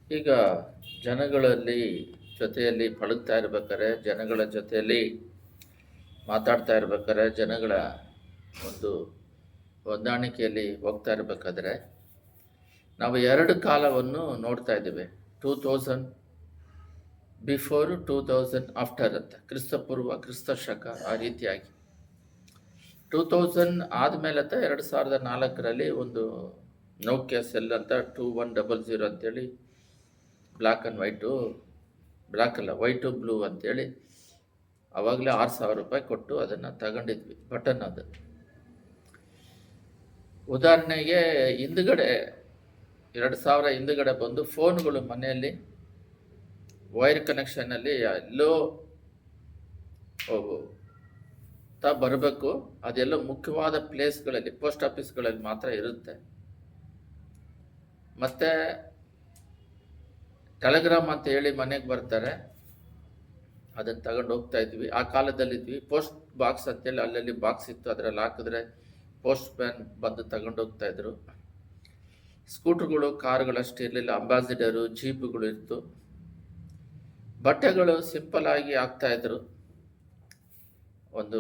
ಈಗ ಜನಗಳಲ್ಲಿ ಜೊತೆಯಲ್ಲಿ ಪಳಗ್ತಾ ಇರ್ಬೇಕಾದ್ರೆ, ಜನಗಳ ಜೊತೆಯಲ್ಲಿ ಮಾತಾಡ್ತಾ ಇರ್ಬೇಕಾದ್ರೆ, ಜನಗಳ ಒಂದು ಹೊಂದಾಣಿಕೆಯಲ್ಲಿ ಹೋಗ್ತಾ ಇರಬೇಕಾದ್ರೆ ನಾವು ಎರಡು ಕಾಲವನ್ನು ನೋಡ್ತಾ ಇದ್ದೇವೆ. 2000 ಬಿಫೋರ್, 2000 ಆಫ್ಟರ್ ಅಂತ, ಕ್ರಿಸ್ತಪೂರ್ವ, ಕ್ರಿಸ್ತ ಶಕ, ಆ ರೀತಿಯಾಗಿ 2000 ಆದಮೇಲೆ ಅಂತ 2004ರಲ್ಲಿ ಒಂದು ನೋಕಿಯಾ ಸೆಲ್ ಅಂತ 2100 ಅಂತೇಳಿ ಬ್ಲ್ಯಾಕ್ ಆ್ಯಂಡ್ ವೈಟು, ಬ್ಲ್ಯಾಕ್ ಅಲ್ಲ, ವೈಟು ಬ್ಲೂ ಅಂತೇಳಿ ಆವಾಗಲೇ $6,000 ಕೊಟ್ಟು ಅದನ್ನು ತಗೊಂಡಿದ್ವಿ, ಬಟನ್ ಅದು. ಉದಾಹರಣೆಗೆ ಹಿಂದುಗಡೆ 2000 ಹಿಂದುಗಡೆ ಬಂದು ಫೋನ್ಗಳು ಮನೆಯಲ್ಲಿ ವೈರ್ ಕನೆಕ್ಷನಲ್ಲಿ ಎಲ್ಲೋ ಬರಬೇಕು, ಅದೆಲ್ಲ ಮುಖ್ಯವಾದ ಪ್ಲೇಸ್ಗಳಲ್ಲಿ, ಪೋಸ್ಟ್ ಆಫೀಸ್ಗಳಲ್ಲಿ ಮಾತ್ರ ಇರುತ್ತೆ. ಮತ್ತು ಟೆಲಿಗ್ರಾಮ್ ಅಂತ ಹೇಳಿ ಮನೆಗೆ ಬರ್ತಾರೆ, ಅದನ್ನು ತಗೊಂಡು ಹೋಗ್ತಾ ಇದ್ವಿ. ಆ ಕಾಲದಲ್ಲಿದ್ವಿ. ಪೋಸ್ಟ್ ಬಾಕ್ಸ್ ಅಂತೇಳಿ ಅಲ್ಲಲ್ಲಿ ಬಾಕ್ಸ್ ಇತ್ತು, ಅದರಲ್ಲಿ ಹಾಕಿದ್ರೆ ಪೋಸ್ಟ್ ಮ್ಯಾನ್ ಬಂದು ತಗೊಂಡು ಹೋಗ್ತಾ ಇದ್ರು. ಸ್ಕೂಟರ್ಗಳು, ಕಾರುಗಳು ಅಷ್ಟು ಇರಲಿಲ್ಲ, ಅಂಬಾಸಿಡರು, ಜೀಪುಗಳು ಇತ್ತು. ಬಟ್ಟೆಗಳು ಸಿಂಪಲ್ ಆಗಿ ಹಾಕ್ತಾಯಿದ್ರು. ಒಂದು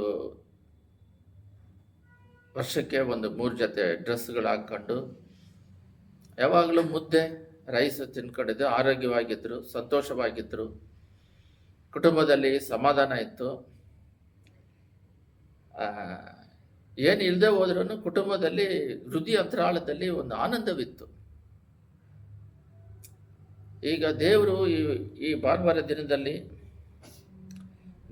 ವರ್ಷಕ್ಕೆ ಒಂದು 3 ಜೊತೆ ಡ್ರೆಸ್ಗಳು ಹಾಕ್ಕೊಂಡು ಯಾವಾಗಲೂ ಮುದ್ದೆ, ರೈಸ್ ತಿನ್ಕೊಂಡಿದ್ದು, ಆರೋಗ್ಯವಾಗಿದ್ದರು, ಸಂತೋಷವಾಗಿದ್ದರು. ಕುಟುಂಬದಲ್ಲಿ ಸಮಾಧಾನ ಇತ್ತು. ಏನು ಇಲ್ಲದೆ ಹೋದ್ರೂ ಕುಟುಂಬದಲ್ಲಿ ಹೃದಯ ಅಂತರಾಳದಲ್ಲಿ ಒಂದು ಆನಂದವಿತ್ತು. ಈಗ ದೇವರು ಈ ಭಾನುವಾರ ದಿನದಲ್ಲಿ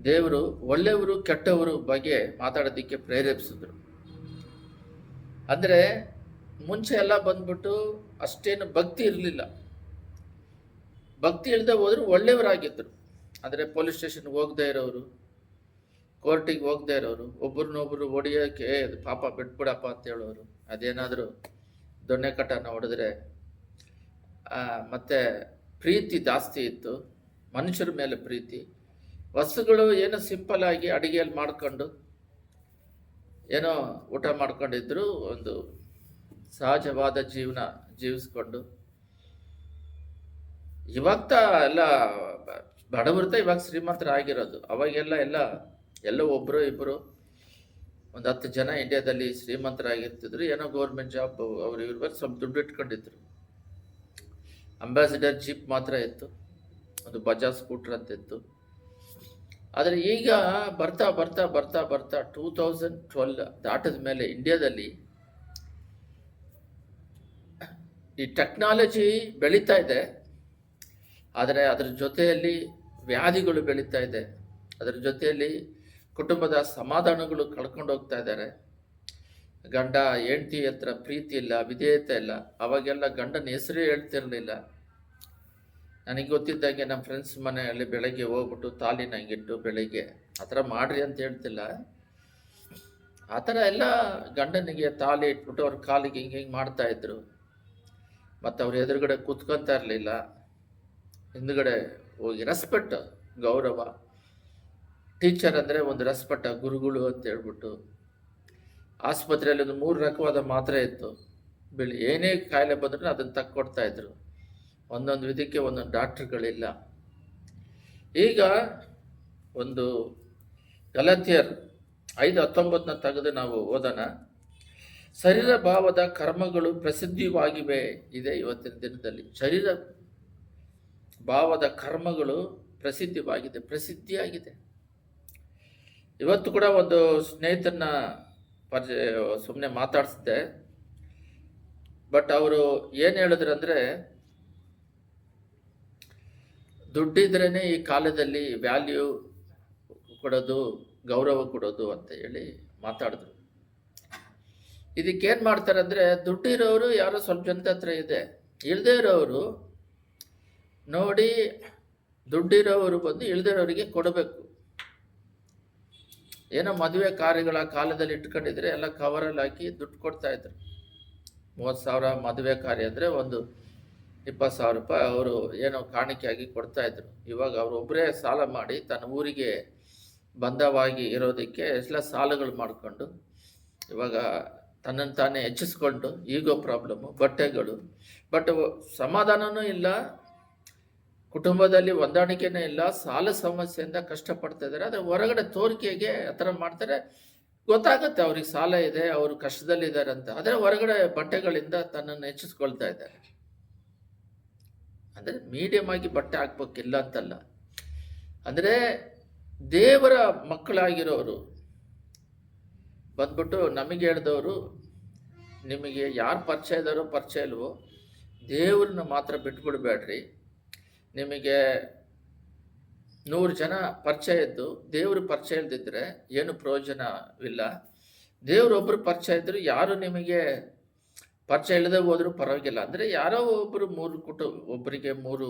ದೇವರು ಒಳ್ಳೆಯವರು ಕೆಟ್ಟವರು ಬಗ್ಗೆ ಮಾತಾಡೋದಕ್ಕೆ ಪ್ರೇರೇಪಿಸಿದ್ರು. ಅಂದರೆ ಮುಂಚೆ ಎಲ್ಲ ಬಂದ್ಬಿಟ್ಟು ಅಷ್ಟೇನು ಭಕ್ತಿ ಇರಲಿಲ್ಲ. ಭಕ್ತಿ ಇಲ್ಲದೆ ಹೋದ್ರು ಒಳ್ಳೆಯವರಾಗಿದ್ದರು. ಅಂದರೆ ಪೊಲೀಸ್ ಸ್ಟೇಷನ್ಗೆ ಹೋಗದೆ ಇರೋರು, ಕೋರ್ಟಿಗೆ ಹೋಗದೆ ಇರೋರು, ಒಬ್ರನ್ನೊಬ್ರು ಹೊಡಿಯೋಕ್ಕೆ ಪಾಪ ಬಿಟ್ಬಿಡಪ್ಪ ಅಂತ ಹೇಳೋರು. ಅದೇನಾದರೂ ದೊಣ್ಣೆ ಕಟ್ಟನ ಹೊಡೆದ್ರೆ ಮತ್ತು ಪ್ರೀತಿ ಜಾಸ್ತಿ ಇತ್ತು, ಮನುಷ್ಯರ ಮೇಲೆ ಪ್ರೀತಿ. ವಸ್ತುಗಳು ಏನೋ ಸಿಂಪಲ್ ಆಗಿ ಅಡುಗೆಯಲ್ಲಿ ಮಾಡ್ಕೊಂಡು ಏನೋ ಊಟ ಮಾಡ್ಕೊಂಡಿದ್ರು, ಒಂದು ಸಹಜವಾದ ಜೀವನ ಜೀವಿಸ್ಕೊಂಡು. ಇವಾಗ ಎಲ್ಲ ಬಡವರ್ತ ಇವಾಗ ಶ್ರೀಮಂತರಾಗಿರೋದು. ಅವಾಗೆಲ್ಲ ಎಲ್ಲೋ ಒಬ್ಬರು ಇಬ್ಬರು ಒಂದು 10 ಜನ ಇಂಡಿಯಾದಲ್ಲಿ ಶ್ರೀಮಂತರಾಗಿರ್ತಿದ್ರು. ಏನೋ ಗೌರ್ಮೆಂಟ್ ಜಾಬ್ ಅವ್ರು ಇವ್ರ ಸ್ವಲ್ಪ ದುಡ್ಡು ಇಟ್ಕೊಂಡಿದ್ರು. ಅಂಬಾಸಿಡರ್ ಜೀಪ್ ಮಾತ್ರ ಇತ್ತು, ಒಂದು ಬಜಾಜ್ ಸ್ಕೂಟ್ರ್ ಅಂತ ಇತ್ತು. ಆದರೆ ಈಗ ಬರ್ತಾ ಬರ್ತಾ ಬರ್ತಾ ಬರ್ತಾ 2012 ದಾಟಿದ ಮೇಲೆ ಇಂಡಿಯಾದಲ್ಲಿ ಈ ಟೆಕ್ನಾಲಜಿ ಬೆಳೀತಾ ಇದೆ. ಆದರೆ ಅದರ ಜೊತೆಯಲ್ಲಿ ವ್ಯಾಧಿಗಳು ಬೆಳೀತಾ ಇದೆ. ಅದರ ಜೊತೆಯಲ್ಲಿ ಕುಟುಂಬದ ಸಮಾಧಾನಗಳು ಕಳ್ಕೊಂಡು ಹೋಗ್ತಾ ಇದ್ದಾರೆ. ಗಂಡ ಹೆಂಡತಿ ಹತ್ರ ಪ್ರೀತಿ ಇಲ್ಲ, ವಿಧೇಯತೆ ಇಲ್ಲ. ಅವಾಗೆಲ್ಲ ಗಂಡನ ಹೆಸರೇ ಹೇಳ್ತಿರಲಿಲ್ಲ. ನನಗೆ ಗೊತ್ತಿದ್ದಾಗೆ ನಮ್ಮ ಫ್ರೆಂಡ್ಸ್ ಮನೆಯಲ್ಲಿ ಬೆಳಗ್ಗೆ ಹೋಗ್ಬಿಟ್ಟು ತಾಲಿನ ಹಿಂಗಿಟ್ಟು ಬೆಳಗ್ಗೆ ಆ ಥರ ಮಾಡ್ರಿ ಅಂತ ಹೇಳ್ತಿಲ್ಲ. ಆ ಥರ ಎಲ್ಲ ಗಂಡನಿಗೆ ತಾಲಿ ಇಟ್ಬಿಟ್ಟು ಅವ್ರ ಕಾಲಿಗೆ ಹಿಂಗೆ ಮಾಡ್ತಾಯಿದ್ರು. ಮತ್ತು ಅವ್ರ ಎದುರುಗಡೆ ಕೂತ್ಕೊತಾ ಇರಲಿಲ್ಲ. ಹಿಂದುಗಡೆ ಹೋಗಿ ರೆಸ್ಪೆಕ್ಟ್, ಗೌರವ. ಟೀಚರ್ ಅಂದರೆ ಒಂದು ರೆಸ್ಪೆಕ್ಟ್, ಗುರುಗಳು ಅಂತ ಹೇಳ್ಬಿಟ್ಟು. ಆಸ್ಪತ್ರೆಯಲ್ಲಿ ಒಂದು 3 ರಕವಾದ ಮಾತ್ರೆ ಇತ್ತು. ಏನೇ ಕಾಯಿಲೆ ಬಂದ್ರೂ ಅದನ್ನು ತಕ್ಕೊಡ್ತಾಯಿದ್ರು. ಒಂದೊಂದು ವಿಧಕ್ಕೆ ಒಂದೊಂದು ಡಾಕ್ಟ್ರುಗಳಿಲ್ಲ. ಈಗ ಒಂದು ಗಲಾತ್ಯರ್ 5:19 ತೆಗೆದು ನಾವು ಓದೋಣ. ಶರೀರ ಭಾವದ ಕರ್ಮಗಳು ಪ್ರಸಿದ್ಧವಾಗಿವೆ ಇದೆ ಇವತ್ತಿನ ದಿನದಲ್ಲಿ. ಶರೀರ ಭಾವದ ಕರ್ಮಗಳು ಪ್ರಸಿದ್ಧಿಯಾಗಿದೆ. ಇವತ್ತು ಕೂಡ ಒಂದು ಸ್ನೇಹಿತನ ಸುಮ್ಮನೆ ಮಾತಾಡಿಸಿದೆ. ಬಟ್ ಅವರು ಏನು ಹೇಳಿದ್ರಂದರೆ, ದುಡ್ಡಿದ್ರೇ ಈ ಕಾಲದಲ್ಲಿ ವ್ಯಾಲ್ಯೂ ಕೊಡೋದು, ಗೌರವ ಕೊಡೋದು ಅಂತ ಹೇಳಿ ಮಾತಾಡಿದ್ರು. ಇದಕ್ಕೇನು ಮಾಡ್ತಾರೆ ಅಂದರೆ, ದುಡ್ಡಿರೋರು ಯಾರೋ ಸ್ವಲ್ಪ ಜನದ ಹತ್ರ ಇದೆ, ಇಲ್ಲದೇ ಇರೋರು ನೋಡಿ ದುಡ್ಡಿರೋರು ಬಂದು ಇಲ್ಲದಿರೋರಿಗೆ ಕೊಡಬೇಕು. ಏನೋ ಮದುವೆ ಕಾರ್ಯಗಳ ಕಾಲದಲ್ಲಿ ಇಟ್ಕೊಂಡಿದ್ರೆ ಎಲ್ಲ ಕವರಲ್ಲಿ ಹಾಕಿ ದುಡ್ಡು ಕೊಡ್ತಾಯಿದ್ರು. 30,000 ಮದುವೆ ಕಾರ್ಯ ಅಂದರೆ ಒಂದು $20,000 ಅವರು ಏನೋ ಕಾಣಿಕೆಯಾಗಿ ಕೊಡ್ತಾಯಿದ್ರು. ಇವಾಗ ಅವರೊಬ್ಬರೇ ಸಾಲ ಮಾಡಿ ತನ್ನ ಊರಿಗೆ ಬಂಧವಾಗಿ ಇರೋದಕ್ಕೆ ಎಲ್ಲ ಸಾಲಗಳು ಮಾಡಿಕೊಂಡು ಇವಾಗ ತನ್ನನ್ನು ತಾನೇ ಹೆಚ್ಚಿಸ್ಕೊಂಡು ಈಗೋ ಪ್ರಾಬ್ಲಮ್ಮು, ಬಟ್ಟೆಗಳು. ಬಟ್ ಸಮಾಧಾನವೂ ಇಲ್ಲ, ಕುಟುಂಬದಲ್ಲಿ ಹೊಂದಾಣಿಕೆನೇ ಇಲ್ಲ, ಸಾಲ ಸಮಸ್ಯೆಯಿಂದ ಕಷ್ಟಪಡ್ತಾ ಇದ್ದಾರೆ. ಆದರೆ ಹೊರಗಡೆ ತೋರಿಕೆಗೆ ಆ ಥರ ಮಾಡ್ತಾರೆ. ಗೊತ್ತಾಗುತ್ತೆ ಅವ್ರಿಗೆ ಸಾಲ ಇದೆ, ಅವರು ಕಷ್ಟದಲ್ಲಿದ್ದಾರೆ ಅಂತ. ಆದರೆ ಹೊರಗಡೆ ಬಟ್ಟೆಗಳಿಂದ ತನ್ನನ್ನು ಹೆಚ್ಚಿಸ್ಕೊಳ್ತಾ ಇದ್ದಾರೆ. ಅಂದರೆ ಮೀಡಿಯಮ್ ಆಗಿ ಬಟ್ಟೆ ಹಾಕ್ಬೇಕಿಲ್ಲ ಅಂತಲ್ಲ. ಅಂದರೆ ದೇವರ ಮಕ್ಕಳಾಗಿರೋರು ಬಂದ್ಬಿಟ್ಟು ನಮಗೆ ಹೇಳಿದವರು, ನಿಮಗೆ ಯಾರು ಪರಿಚಯ ಇದ್ದಾರೋ ಪರಿಚಯ ಇಲ್ವೋ ದೇವ್ರನ್ನ ಮಾತ್ರ ಬಿಟ್ಬಿಡ್ಬೇಡ್ರಿ. ನಿಮಗೆ 100 ಜನ ಪರಿಚಯ ಇದ್ದು ದೇವ್ರ ಪರಿಚಯ ಇಲ್ದಿದ್ರೆ ಏನು ಪ್ರಯೋಜನವಿಲ್ಲ. ದೇವ್ರೊಬ್ಬರು ಪರಿಚಯ ಇದ್ದರು, ಯಾರು ನಿಮಗೆ ಪರಿಚಯ ಇಲ್ಲದೆ ಹೋದರೂ ಪರವಾಗಿಲ್ಲ. ಅಂದರೆ ಯಾರೋ ಒಬ್ಬರು ಒಬ್ಬರಿಗೆ 3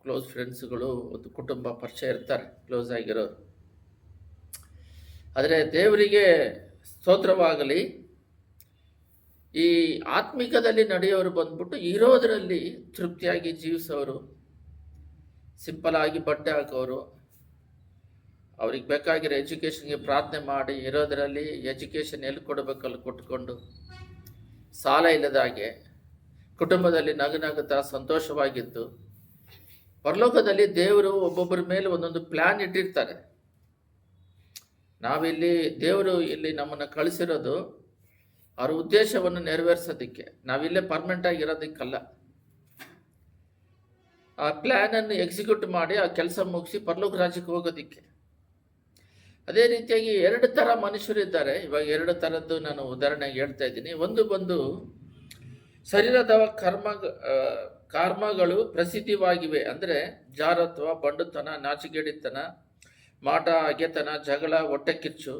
ಕ್ಲೋಸ್ ಫ್ರೆಂಡ್ಸ್ಗಳು, ಒಂದು ಕುಟುಂಬ ಪರಿಚಯ ಇರ್ತಾರೆ ಕ್ಲೋಸ್ ಆಗಿರೋರು. ಆದರೆ ದೇವರಿಗೆ ಸ್ತೋತ್ರವಾಗಲಿ, ಈ ಆತ್ಮಿಕದಲ್ಲಿ ನಡೆಯೋರು ಬಂದ್ಬಿಟ್ಟು ಇರೋದರಲ್ಲಿ ತೃಪ್ತಿಯಾಗಿ ಜೀವಿಸೋರು, ಸಿಂಪಲ್ ಆಗಿ ಬಟ್ಟೆ ಹಾಕೋರು, ಅವ್ರಿಗೆ ಬೇಕಾಗಿರೋ ಎಜುಕೇಷನ್ಗೆ ಪ್ರಾರ್ಥನೆ ಮಾಡಿ ಇರೋದರಲ್ಲಿ ಎಜುಕೇಷನ್ ಎಲ್ಲಿ ಕೊಡಬೇಕಲ್ಲಿ ಕೊಟ್ಕೊಂಡು, ಸಾಲ ಇಲ್ಲದಾಗೆ ಕುಟುಂಬದಲ್ಲಿ ನಗುತ್ತಾ ಸಂತೋಷವಾಗಿದ್ದು, ಪರಲೋಕದಲ್ಲಿ ದೇವರು ಒಬ್ಬೊಬ್ಬರ ಮೇಲೆ ಒಂದೊಂದು ಪ್ಲ್ಯಾನ್ ಇಟ್ಟಿರ್ತಾರೆ. ನಾವಿಲ್ಲಿ ದೇವರು ಇಲ್ಲಿ ನಮ್ಮನ್ನು ಕಳಿಸಿರೋದು ಅವ್ರ ಉದ್ದೇಶವನ್ನು ನೆರವೇರಿಸೋದಕ್ಕೆ, ನಾವಿಲ್ಲೇ ಪರ್ಮನೆಂಟಾಗಿ ಇರೋದಕ್ಕಲ್ಲ. ಆ ಪ್ಲ್ಯಾನನ್ನು ಎಕ್ಸಿಕ್ಯೂಟ್ ಮಾಡಿ ಆ ಕೆಲಸ ಮುಗಿಸಿ ಪರಲೋಕ ರಾಜ್ಯಕ್ಕೆ ಹೋಗೋದಕ್ಕೆ. ಅದೇ ರೀತಿಯಾಗಿ 2 ಥರ ಮನುಷ್ಯರಿದ್ದಾರೆ. ಇವಾಗ 2 ಥರದ್ದು ನಾನು ಉದಾಹರಣೆಗೆ ಹೇಳ್ತಾ ಇದ್ದೀನಿ. ಒಂದು ಬಂದು ಶರೀರದ ಕರ್ಮಗಳು ಪ್ರಸಿದ್ಧವಾಗಿವೆ. ಅಂದರೆ ಜಾರತ್ವ, ಬಂಡುತನ, ನಾಚಿಕೆಡಿತನ, ಮಾಟ, ಅಗೆತನ, ಜಗಳ, ಹೊಟ್ಟೆ ಕಿಚ್ಚು,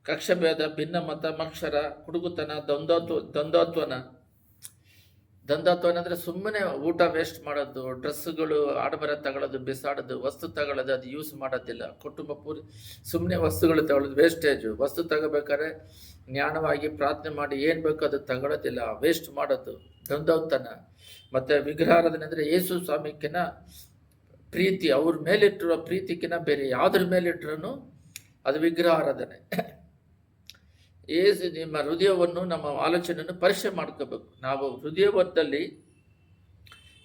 ಕಕ್ಷಭೇದ, ಭಿನ್ನಮತ, ಮಕ್ಷರ, ಕುಡುಗುತನ, ದಂಧತ್ವನ ಅಂದರೆ ಸುಮ್ಮನೆ ಊಟ ವೇಸ್ಟ್ ಮಾಡೋದು, ಡ್ರೆಸ್ಸುಗಳು ಆಡಂಬರ ತಗೊಳ್ಳೋದು, ಬಿಸಾಡೋದು, ವಸ್ತು ತಗೊಳ್ಳೋದು, ಅದು ಯೂಸ್ ಮಾಡೋದಿಲ್ಲ. ಕುಟುಂಬ ಸುಮ್ಮನೆ ವಸ್ತುಗಳು ತಗೊಳ್ಳೋದು, ವೇಸ್ಟೇಜು. ವಸ್ತು ತಗೋಬೇಕಾದ್ರೆ ಜ್ಞಾನವಾಗಿ ಪ್ರಾರ್ಥನೆ ಮಾಡಿ ಏನು ಬೇಕೋ ಅದು ತಗೊಳ್ಳೋದಿಲ್ಲ, ವೇಸ್ಟ್ ಮಾಡೋದು, ದಂಧೋತನ. ಮತ್ತು ವಿಗ್ರಹಾರಾಧನೆ ಅಂದರೆ ಯೇಸು ಸ್ವಾಮಿಕಿನ ಪ್ರೀತಿ, ಅವ್ರ ಮೇಲಿಟ್ಟಿರೋ ಪ್ರೀತಿಕಿನ ಬೇರೆ ಯಾವುದ್ರ ಮೇಲಿಟ್ರೂ ಅದು ವಿಗ್ರಹಾರಾಧನೆ. ನಿಮ್ಮ ಹೃದಯವನ್ನು, ನಮ್ಮ ಆಲೋಚನೆಯನ್ನು ಪರೀಕ್ಷೆ ಮಾಡ್ಕೋಬೇಕು. ನಾವು ಹೃದಯದಲ್ಲಿ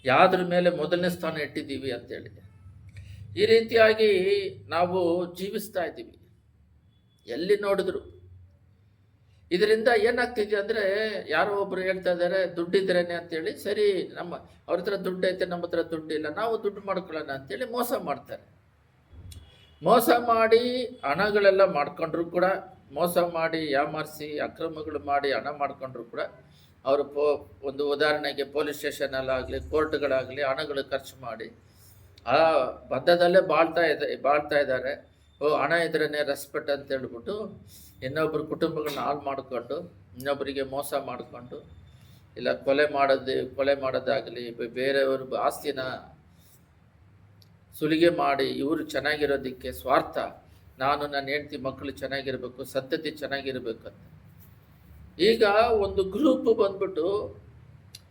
ಯಾವುದ್ರ ಮೇಲೆ ಮೊದಲನೇ ಸ್ಥಾನ ಇಟ್ಟಿದ್ದೀವಿ ಅಂತೇಳಿ. ಈ ರೀತಿಯಾಗಿ ನಾವು ಜೀವಿಸ್ತಾ ಇದ್ದೀವಿ ಎಲ್ಲಿ ನೋಡಿದ್ರು. ಇದರಿಂದ ಏನಾಗ್ತಿದೆ ಅಂದರೆ, ಯಾರೋ ಒಬ್ಬರು ಹೇಳ್ತಾ ಇದ್ದಾರೆ ದುಡ್ಡಿದ್ರೇನೆ ಅಂತೇಳಿ. ಸರಿ, ಅವ್ರ ಹತ್ರ ದುಡ್ಡು ಐತೆ, ನಮ್ಮ ಹತ್ರ ದುಡ್ಡಿಲ್ಲ, ನಾವು ದುಡ್ಡು ಮಾಡ್ಕೊಳ್ಳೋಣ ಅಂತೇಳಿ ಮೋಸ ಮಾಡ್ತಾರೆ. ಮೋಸ ಮಾಡಿ ಹಣಗಳೆಲ್ಲ ಮಾಡ್ಕೊಂಡ್ರು ಕೂಡ, ಮೋಸ ಮಾಡಿ ಯಾಮಾರಿಸಿ ಅಕ್ರಮಗಳು ಮಾಡಿ ಹಣ ಮಾಡ್ಕೊಂಡ್ರು ಕೂಡ ಅವರು ಒಂದು ಉದಾಹರಣೆಗೆ ಪೊಲೀಸ್ ಸ್ಟೇಷನಲ್ಲಾಗಲಿ ಕೋರ್ಟ್ಗಳಾಗಲಿ ಹಣಗಳು ಖರ್ಚು ಮಾಡಿ ಆ ಬದ್ಧದಲ್ಲೇ ಬಾಳ್ತಾ ಇದ್ದಾರೆ. ಹಣ ಇದ್ರೇ ರೆಸ್ಪೆಕ್ಟ್ ಅಂತ ಹೇಳ್ಬಿಟ್ಟು ಇನ್ನೊಬ್ಬರು ಕುಟುಂಬಗಳನ್ನ ಹಾಳು ಮಾಡಿಕೊಂಡು, ಇನ್ನೊಬ್ಬರಿಗೆ ಮೋಸ ಮಾಡಿಕೊಂಡು, ಇಲ್ಲ ಕೊಲೆ ಮಾಡೋದಾಗಲಿ, ಬೇರೆಯವ್ರ ಆಸ್ತಿನ ಸುಲಿಗೆ ಮಾಡಿ ಇವರು ಚೆನ್ನಾಗಿರೋದಕ್ಕೆ ಸ್ವಾರ್ಥ, ನಾನು ನನ್ನ ಹೆಂಡತಿ ಮಕ್ಕಳು ಚೆನ್ನಾಗಿರ್ಬೇಕು, ಸಂತತಿ ಚೆನ್ನಾಗಿರ್ಬೇಕಂತ. ಈಗ ಒಂದು ಗ್ರೂಪ್ ಬಂದ್ಬಿಟ್ಟು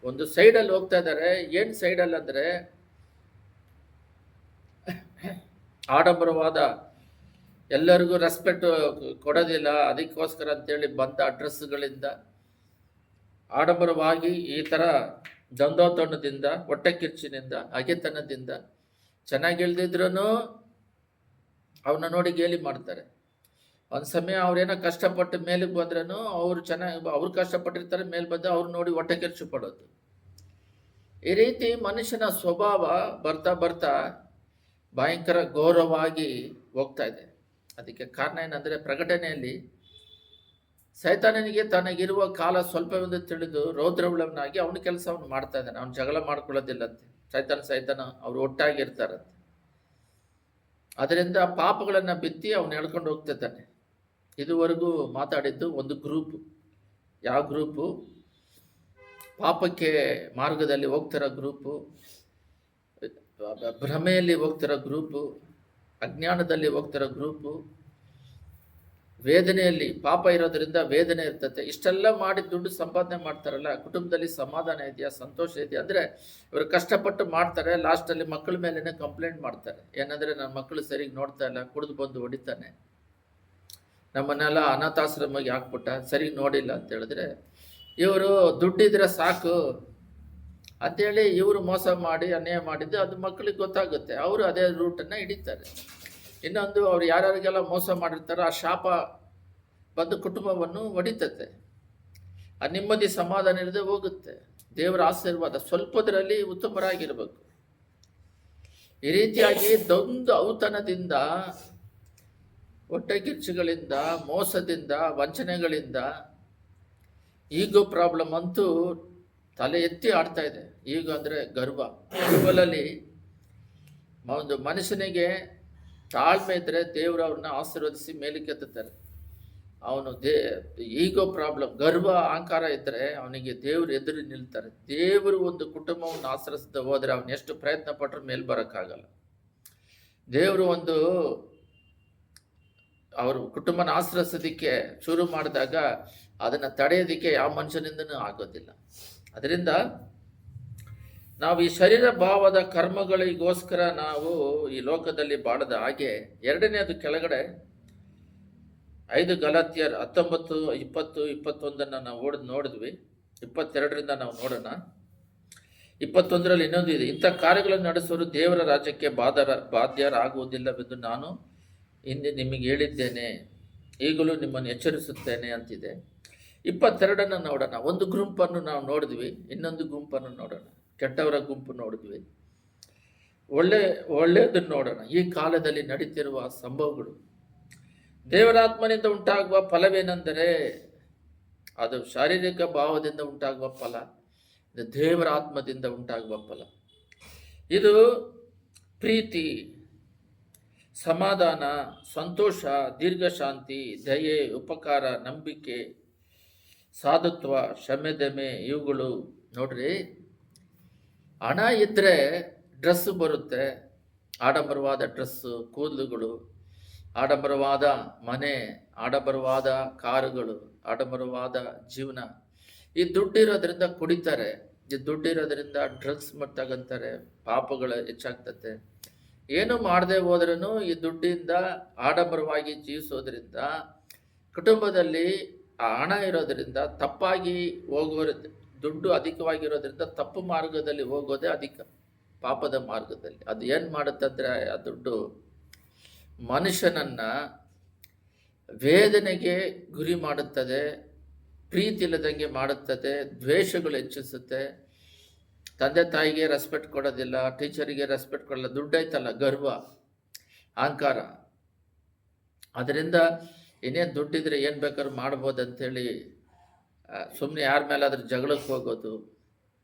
ಒಂದು ಸೈಡಲ್ಲಿ ಹೋಗ್ತಾ ಇದ್ದಾರೆ. ಏನು ಸೈಡಲ್ಲಿ ಅಂದರೆ ಆಡಂಬರವಾದ, ಎಲ್ಲರಿಗೂ ರೆಸ್ಪೆಕ್ಟ್ ಕೊಡೋದಿಲ್ಲ, ಅದಕ್ಕೋಸ್ಕರ ಅಂತೇಳಿ ಬಂದ ಅಡ್ರೆಸ್ಗಳಿಂದ ಆಡಂಬರವಾಗಿ ಈ ಥರ ದಂಧೋತನದಿಂದ, ಹೊಟ್ಟೆ ಕಿರ್ಚಿನಿಂದ, ಅಗೆತನದಿಂದ ಚೆನ್ನಾಗಿ ಇಲ್ದಿದ್ರೂ ಅವನ್ನ ನೋಡಿ ಗೇಲಿ ಮಾಡ್ತಾರೆ. ಒಂದು ಸಮಯ ಅವ್ರೇನೋ ಕಷ್ಟಪಟ್ಟು ಮೇಲಕ್ಕೆ ಬಂದ್ರೂ ಅವ್ರು ಕಷ್ಟಪಟ್ಟಿರ್ತಾರೆ, ಮೇಲೆ ಬಂದು ಅವ್ರು ನೋಡಿ ಹೊಟ್ಟೆ ಕಿರ್ಚು ಪಡೋದು. ಈ ರೀತಿ ಮನುಷ್ಯನ ಸ್ವಭಾವ ಬರ್ತಾ ಭಯಂಕರ ಘೋರವಾಗಿ ಹೋಗ್ತಾ ಇದೆ. ಅದಕ್ಕೆ ಕಾರಣ ಏನಂದರೆ, ಪ್ರಕಟಣೆಯಲ್ಲಿ ಸೈತಾನನಿಗೆ ತನಗಿರುವ ಕಾಲ ಸ್ವಲ್ಪವೆಂದು ತಿಳಿದು ರೌದ್ರವುಳ್ಳವನಾಗಿ ಅವನ ಕೆಲಸವನ್ನು ಮಾಡ್ತಾ ಇದ್ದಾನೆ. ಅವನು ಜಗಳ ಮಾಡ್ಕೊಳ್ಳೋದಿಲ್ಲಂತೆ. ಸೈತಾನ ಅವರು ಒಟ್ಟಾಗಿರ್ತಾರಂತೆ. ಅದರಿಂದ ಪಾಪಗಳನ್ನು ಬಿತ್ತಿ ಅವನು ಹೇಳ್ಕೊಂಡು ಹೋಗ್ತಿದ್ದಾನೆ. ಇದುವರೆಗೂ ಮಾತಾಡಿದ್ದು ಒಂದು ಗ್ರೂಪು. ಯಾವ ಗ್ರೂಪು? ಪಾಪಕ್ಕೆ ಮಾರ್ಗದಲ್ಲಿ ಹೋಗ್ತಿರೋ ಗ್ರೂಪು, ಭ್ರಮೆಯಲ್ಲಿ ಹೋಗ್ತಿರೋ ಗ್ರೂಪು, ಅಜ್ಞಾನದಲ್ಲಿ ಹೋಗ್ತಿರೋ ಗ್ರೂಪು, ವೇದನೆಯಲ್ಲಿ, ಪಾಪ ಇರೋದ್ರಿಂದ ವೇದನೆ ಇರ್ತದೆ. ಇಷ್ಟೆಲ್ಲ ಮಾಡಿ ದುಡ್ಡು ಸಂಪಾದನೆ ಮಾಡ್ತಾರಲ್ಲ, ಕುಟುಂಬದಲ್ಲಿ ಸಮಾಧಾನ ಇದೆಯಾ, ಸಂತೋಷ ಇದೆಯಾ? ಅಂದರೆ ಇವರು ಕಷ್ಟಪಟ್ಟು ಮಾಡ್ತಾರೆ, ಲಾಸ್ಟಲ್ಲಿ ಮಕ್ಕಳ ಮೇಲೇ ಕಂಪ್ಲೇಂಟ್ ಮಾಡ್ತಾರೆ. ಏನಂದರೆ, ನನ್ನ ಮಕ್ಕಳು ಸರಿಗೆ ನೋಡ್ತಾ ಇಲ್ಲ, ಕುಡಿದು ಬಂದು ಹೊಡಿತಾನೆ, ನಮ್ಮನ್ನೆಲ್ಲ ಅನಾಥಾಶ್ರಮಿಗೆ ಹಾಕ್ಬಿಟ್ಟ, ಸರಿಗೆ ನೋಡಿಲ್ಲ ಅಂತ ಹೇಳಿದ್ರೆ, ಇವರು ದುಡ್ಡಿದ್ರೆ ಸಾಕು, ಅಂತೇಳಿ ಇವರು ಮೋಸ ಮಾಡಿ ಅನ್ಯಾಯ ಮಾಡಿದ್ದು ಅದು ಮಕ್ಕಳಿಗೆ ಗೊತ್ತಾಗುತ್ತೆ, ಅವರು ಅದೇ ರೂಟನ್ನು ಹಿಡಿತಾರೆ. ಇನ್ನೊಂದು, ಅವ್ರು ಯಾರ್ಯಾರಿಗೆಲ್ಲ ಮೋಸ ಮಾಡಿರ್ತಾರೋ ಆ ಶಾಪ ಬಂದು ಕುಟುಂಬವನ್ನು ಹೊಡಿತತೆ, ಆ ನೆಮ್ಮದಿ ಸಮಾಧಾನ ಇಲ್ಲದೆ ಹೋಗುತ್ತೆ. ದೇವರ ಆಶೀರ್ವಾದ ಸ್ವಲ್ಪದರಲ್ಲಿ ಉತ್ತಮರಾಗಿರ್ಬೇಕು. ಈ ರೀತಿಯಾಗಿ ದೊಂದು ಔತಣದಿಂದ, ಹೊಟ್ಟೆಕಿಚ್ಚುಗಳಿಂದ, ಮೋಸದಿಂದ, ವಂಚನೆಗಳಿಂದ, ಈಗೋ ಪ್ರಾಬ್ಲಮ್ ಅಂತೂ ತಲೆ ಎತ್ತಿ ಆಡ್ತಾ ಇದೆ. ಈಗ ಅಂದರೆ ಗರ್ವ. ಬೈಬಲಲ್ಲಿ ಒಂದು ಮನುಷ್ಯನಿಗೆ ತಾಳ್ಮೆ ಇದ್ದರೆ ದೇವರು ಅವ್ರನ್ನ ಆಶೀರ್ವದಿಸಿ ಮೇಲಕ್ಕೆ ಎತ್ತುತ್ತಾರೆ. ಅವನು ಈಗೋ ಪ್ರಾಬ್ಲಮ್, ಗರ್ವ, ಅಹಂಕಾರ ಇದ್ದರೆ ಅವನಿಗೆ ದೇವರು ಎದುರು ನಿಲ್ತಾರೆ. ದೇವರು ಒಂದು ಕುಟುಂಬವನ್ನು ಆಶ್ರಯಿಸದೆ ಹೋದರೆ ಅವನು ಎಷ್ಟು ಪ್ರಯತ್ನ ಪಟ್ಟರು ಮೇಲೆ ಬರೋಕ್ಕಾಗಲ್ಲ. ದೇವರು ಅವರು ಕುಟುಂಬನ ಆಶ್ರಯಿಸೋದಕ್ಕೆ ಶುರು ಮಾಡಿದಾಗ ಅದನ್ನು ತಡೆಯೋದಕ್ಕೆ ಯಾವ ಮನುಷ್ಯನಿಂದನೂ ಆಗೋದಿಲ್ಲ. ಅದರಿಂದ ನಾವು ಈ ಶರೀರ ಭಾವದ ಕರ್ಮಗಳಿಗೋಸ್ಕರ ನಾವು ಈ ಲೋಕದಲ್ಲಿ ಬಾಳದ ಹಾಗೆ, ಎರಡನೇದು ಕೆಳಗಡೆ 5 ಗಲಾತ್ಯರ್ 19, 20, 21 ನಾವು ನೋಡಿದ್ವಿ. 22ರಿಂದ ನಾವು ನೋಡೋಣ. 21ರಲ್ಲಿ ಇನ್ನೊಂದು ಇದೆ, ಇಂಥ ಕಾರ್ಯಗಳನ್ನು ನಡೆಸುವರು ದೇವರ ರಾಜ್ಯಕ್ಕೆ ಬಾಧ್ಯರಾಗುವುದಿಲ್ಲವೆಂದು ನಾನು ಹಿಂದೆ ನಿಮಗೆ ಹೇಳಿದ್ದೇನೆ, ಈಗಲೂ ನಿಮ್ಮನ್ನು ಎಚ್ಚರಿಸುತ್ತೇನೆ ಅಂತಿದೆ. 22ನ್ನು ನೋಡೋಣ. ಒಂದು ಗುಂಪನ್ನು ನಾವು ನೋಡಿದ್ವಿ, ಇನ್ನೊಂದು ಗುಂಪನ್ನು ನೋಡೋಣ. ಕೆಟ್ಟವರ ಗುಂಪು ನೋಡಿದ್ವಿ, ಒಳ್ಳೆಯದನ್ನು ನೋಡೋಣ. ಈ ಕಾಲದಲ್ಲಿ ನಡೀತಿರುವ ಸಂಭವಗಳು. ದೇವರಾತ್ಮನಿಂದ ಉಂಟಾಗುವ ಫಲವೇನೆಂದರೆ ಅದು ಶಾರೀರಿಕ ಭಾವದಿಂದ ಉಂಟಾಗುವ ಫಲ, ಇದು ದೇವರ ಆತ್ಮದಿಂದ ಉಂಟಾಗುವ ಫಲ. ಇದು ಪ್ರೀತಿ, ಸಮಾಧಾನ, ಸಂತೋಷ, ದೀರ್ಘಶಾಂತಿ, ದಯೆ, ಉಪಕಾರ, ನಂಬಿಕೆ, ಸಾಧುತ್ವ, ಕ್ಷಮೆದಮೆ, ಇವುಗಳು. ನೋಡ್ರಿ, ಹಣ ಇದ್ದರೆ ಡ್ರೆಸ್ಸು ಬರುತ್ತೆ, ಆಡಂಬರವಾದ ಡ್ರೆಸ್ಸು, ಕೂದಲುಗಳು, ಆಡಂಬರವಾದ ಮನೆ, ಆಡಂಬರವಾದ ಕಾರುಗಳು, ಆಡಂಬರವಾದ ಜೀವನ. ಈ ದುಡ್ಡಿರೋದ್ರಿಂದ ಕುಡಿತಾರೆ, ಈ ದುಡ್ಡಿರೋದ್ರಿಂದ ಡ್ರಗ್ಸ್ ತಗೊಂತಾರೆ, ಪಾಪಗಳು ಹೆಚ್ಚಾಗ್ತತೆ. ಏನು ಮಾಡದೆ ಹೋದ್ರೂ ಈ ದುಡ್ಡಿಂದ ಆಡಂಬರವಾಗಿ ಜೀವಿಸೋದ್ರಿಂದ ಕುಟುಂಬದಲ್ಲಿ ಆ ಹಣ ಇರೋದ್ರಿಂದ ತಪ್ಪಾಗಿ ದುಡ್ಡು ಅಧಿಕವಾಗಿರೋದ್ರಿಂದ ತಪ್ಪು ಮಾರ್ಗದಲ್ಲಿ ಹೋಗೋದೇ ಅಧಿಕ, ಪಾಪದ ಮಾರ್ಗದಲ್ಲಿ. ಅದು ಏನು ಮಾಡುತ್ತಂದ್ರೆ ಆ ದುಡ್ಡು ಮನುಷ್ಯನನ್ನು ವೇದನೆಗೆ ಗುರಿ ಮಾಡುತ್ತದೆ, ಪ್ರೀತಿ ಇಲ್ಲದಂಗೆ ಮಾಡುತ್ತದೆ, ದ್ವೇಷಗಳು ಹೆಚ್ಚಿಸುತ್ತೆ, ತಂದೆ ತಾಯಿಗೆ ರೆಸ್ಪೆಕ್ಟ್ ಕೊಡೋದಿಲ್ಲ, ಟೀಚರಿಗೆ ರೆಸ್ಪೆಕ್ಟ್ ಕೊಡಲ್ಲ. ದುಡ್ಡೈತಲ್ಲ, ಗರ್ವ, ಅಹಂಕಾರ. ಅದರಿಂದ ಇನ್ನೇನು ದುಡ್ಡಿದ್ರೆ ಏನು ಬೇಕಾದ್ರೂ ಮಾಡ್ಬೋದು ಅಂಥೇಳಿ ಸುಮ್ಮನೆ ಯಾರ ಮೇಲಾದ್ರೂ ಜಗಳಕ್ಕೆ ಹೋಗೋದು,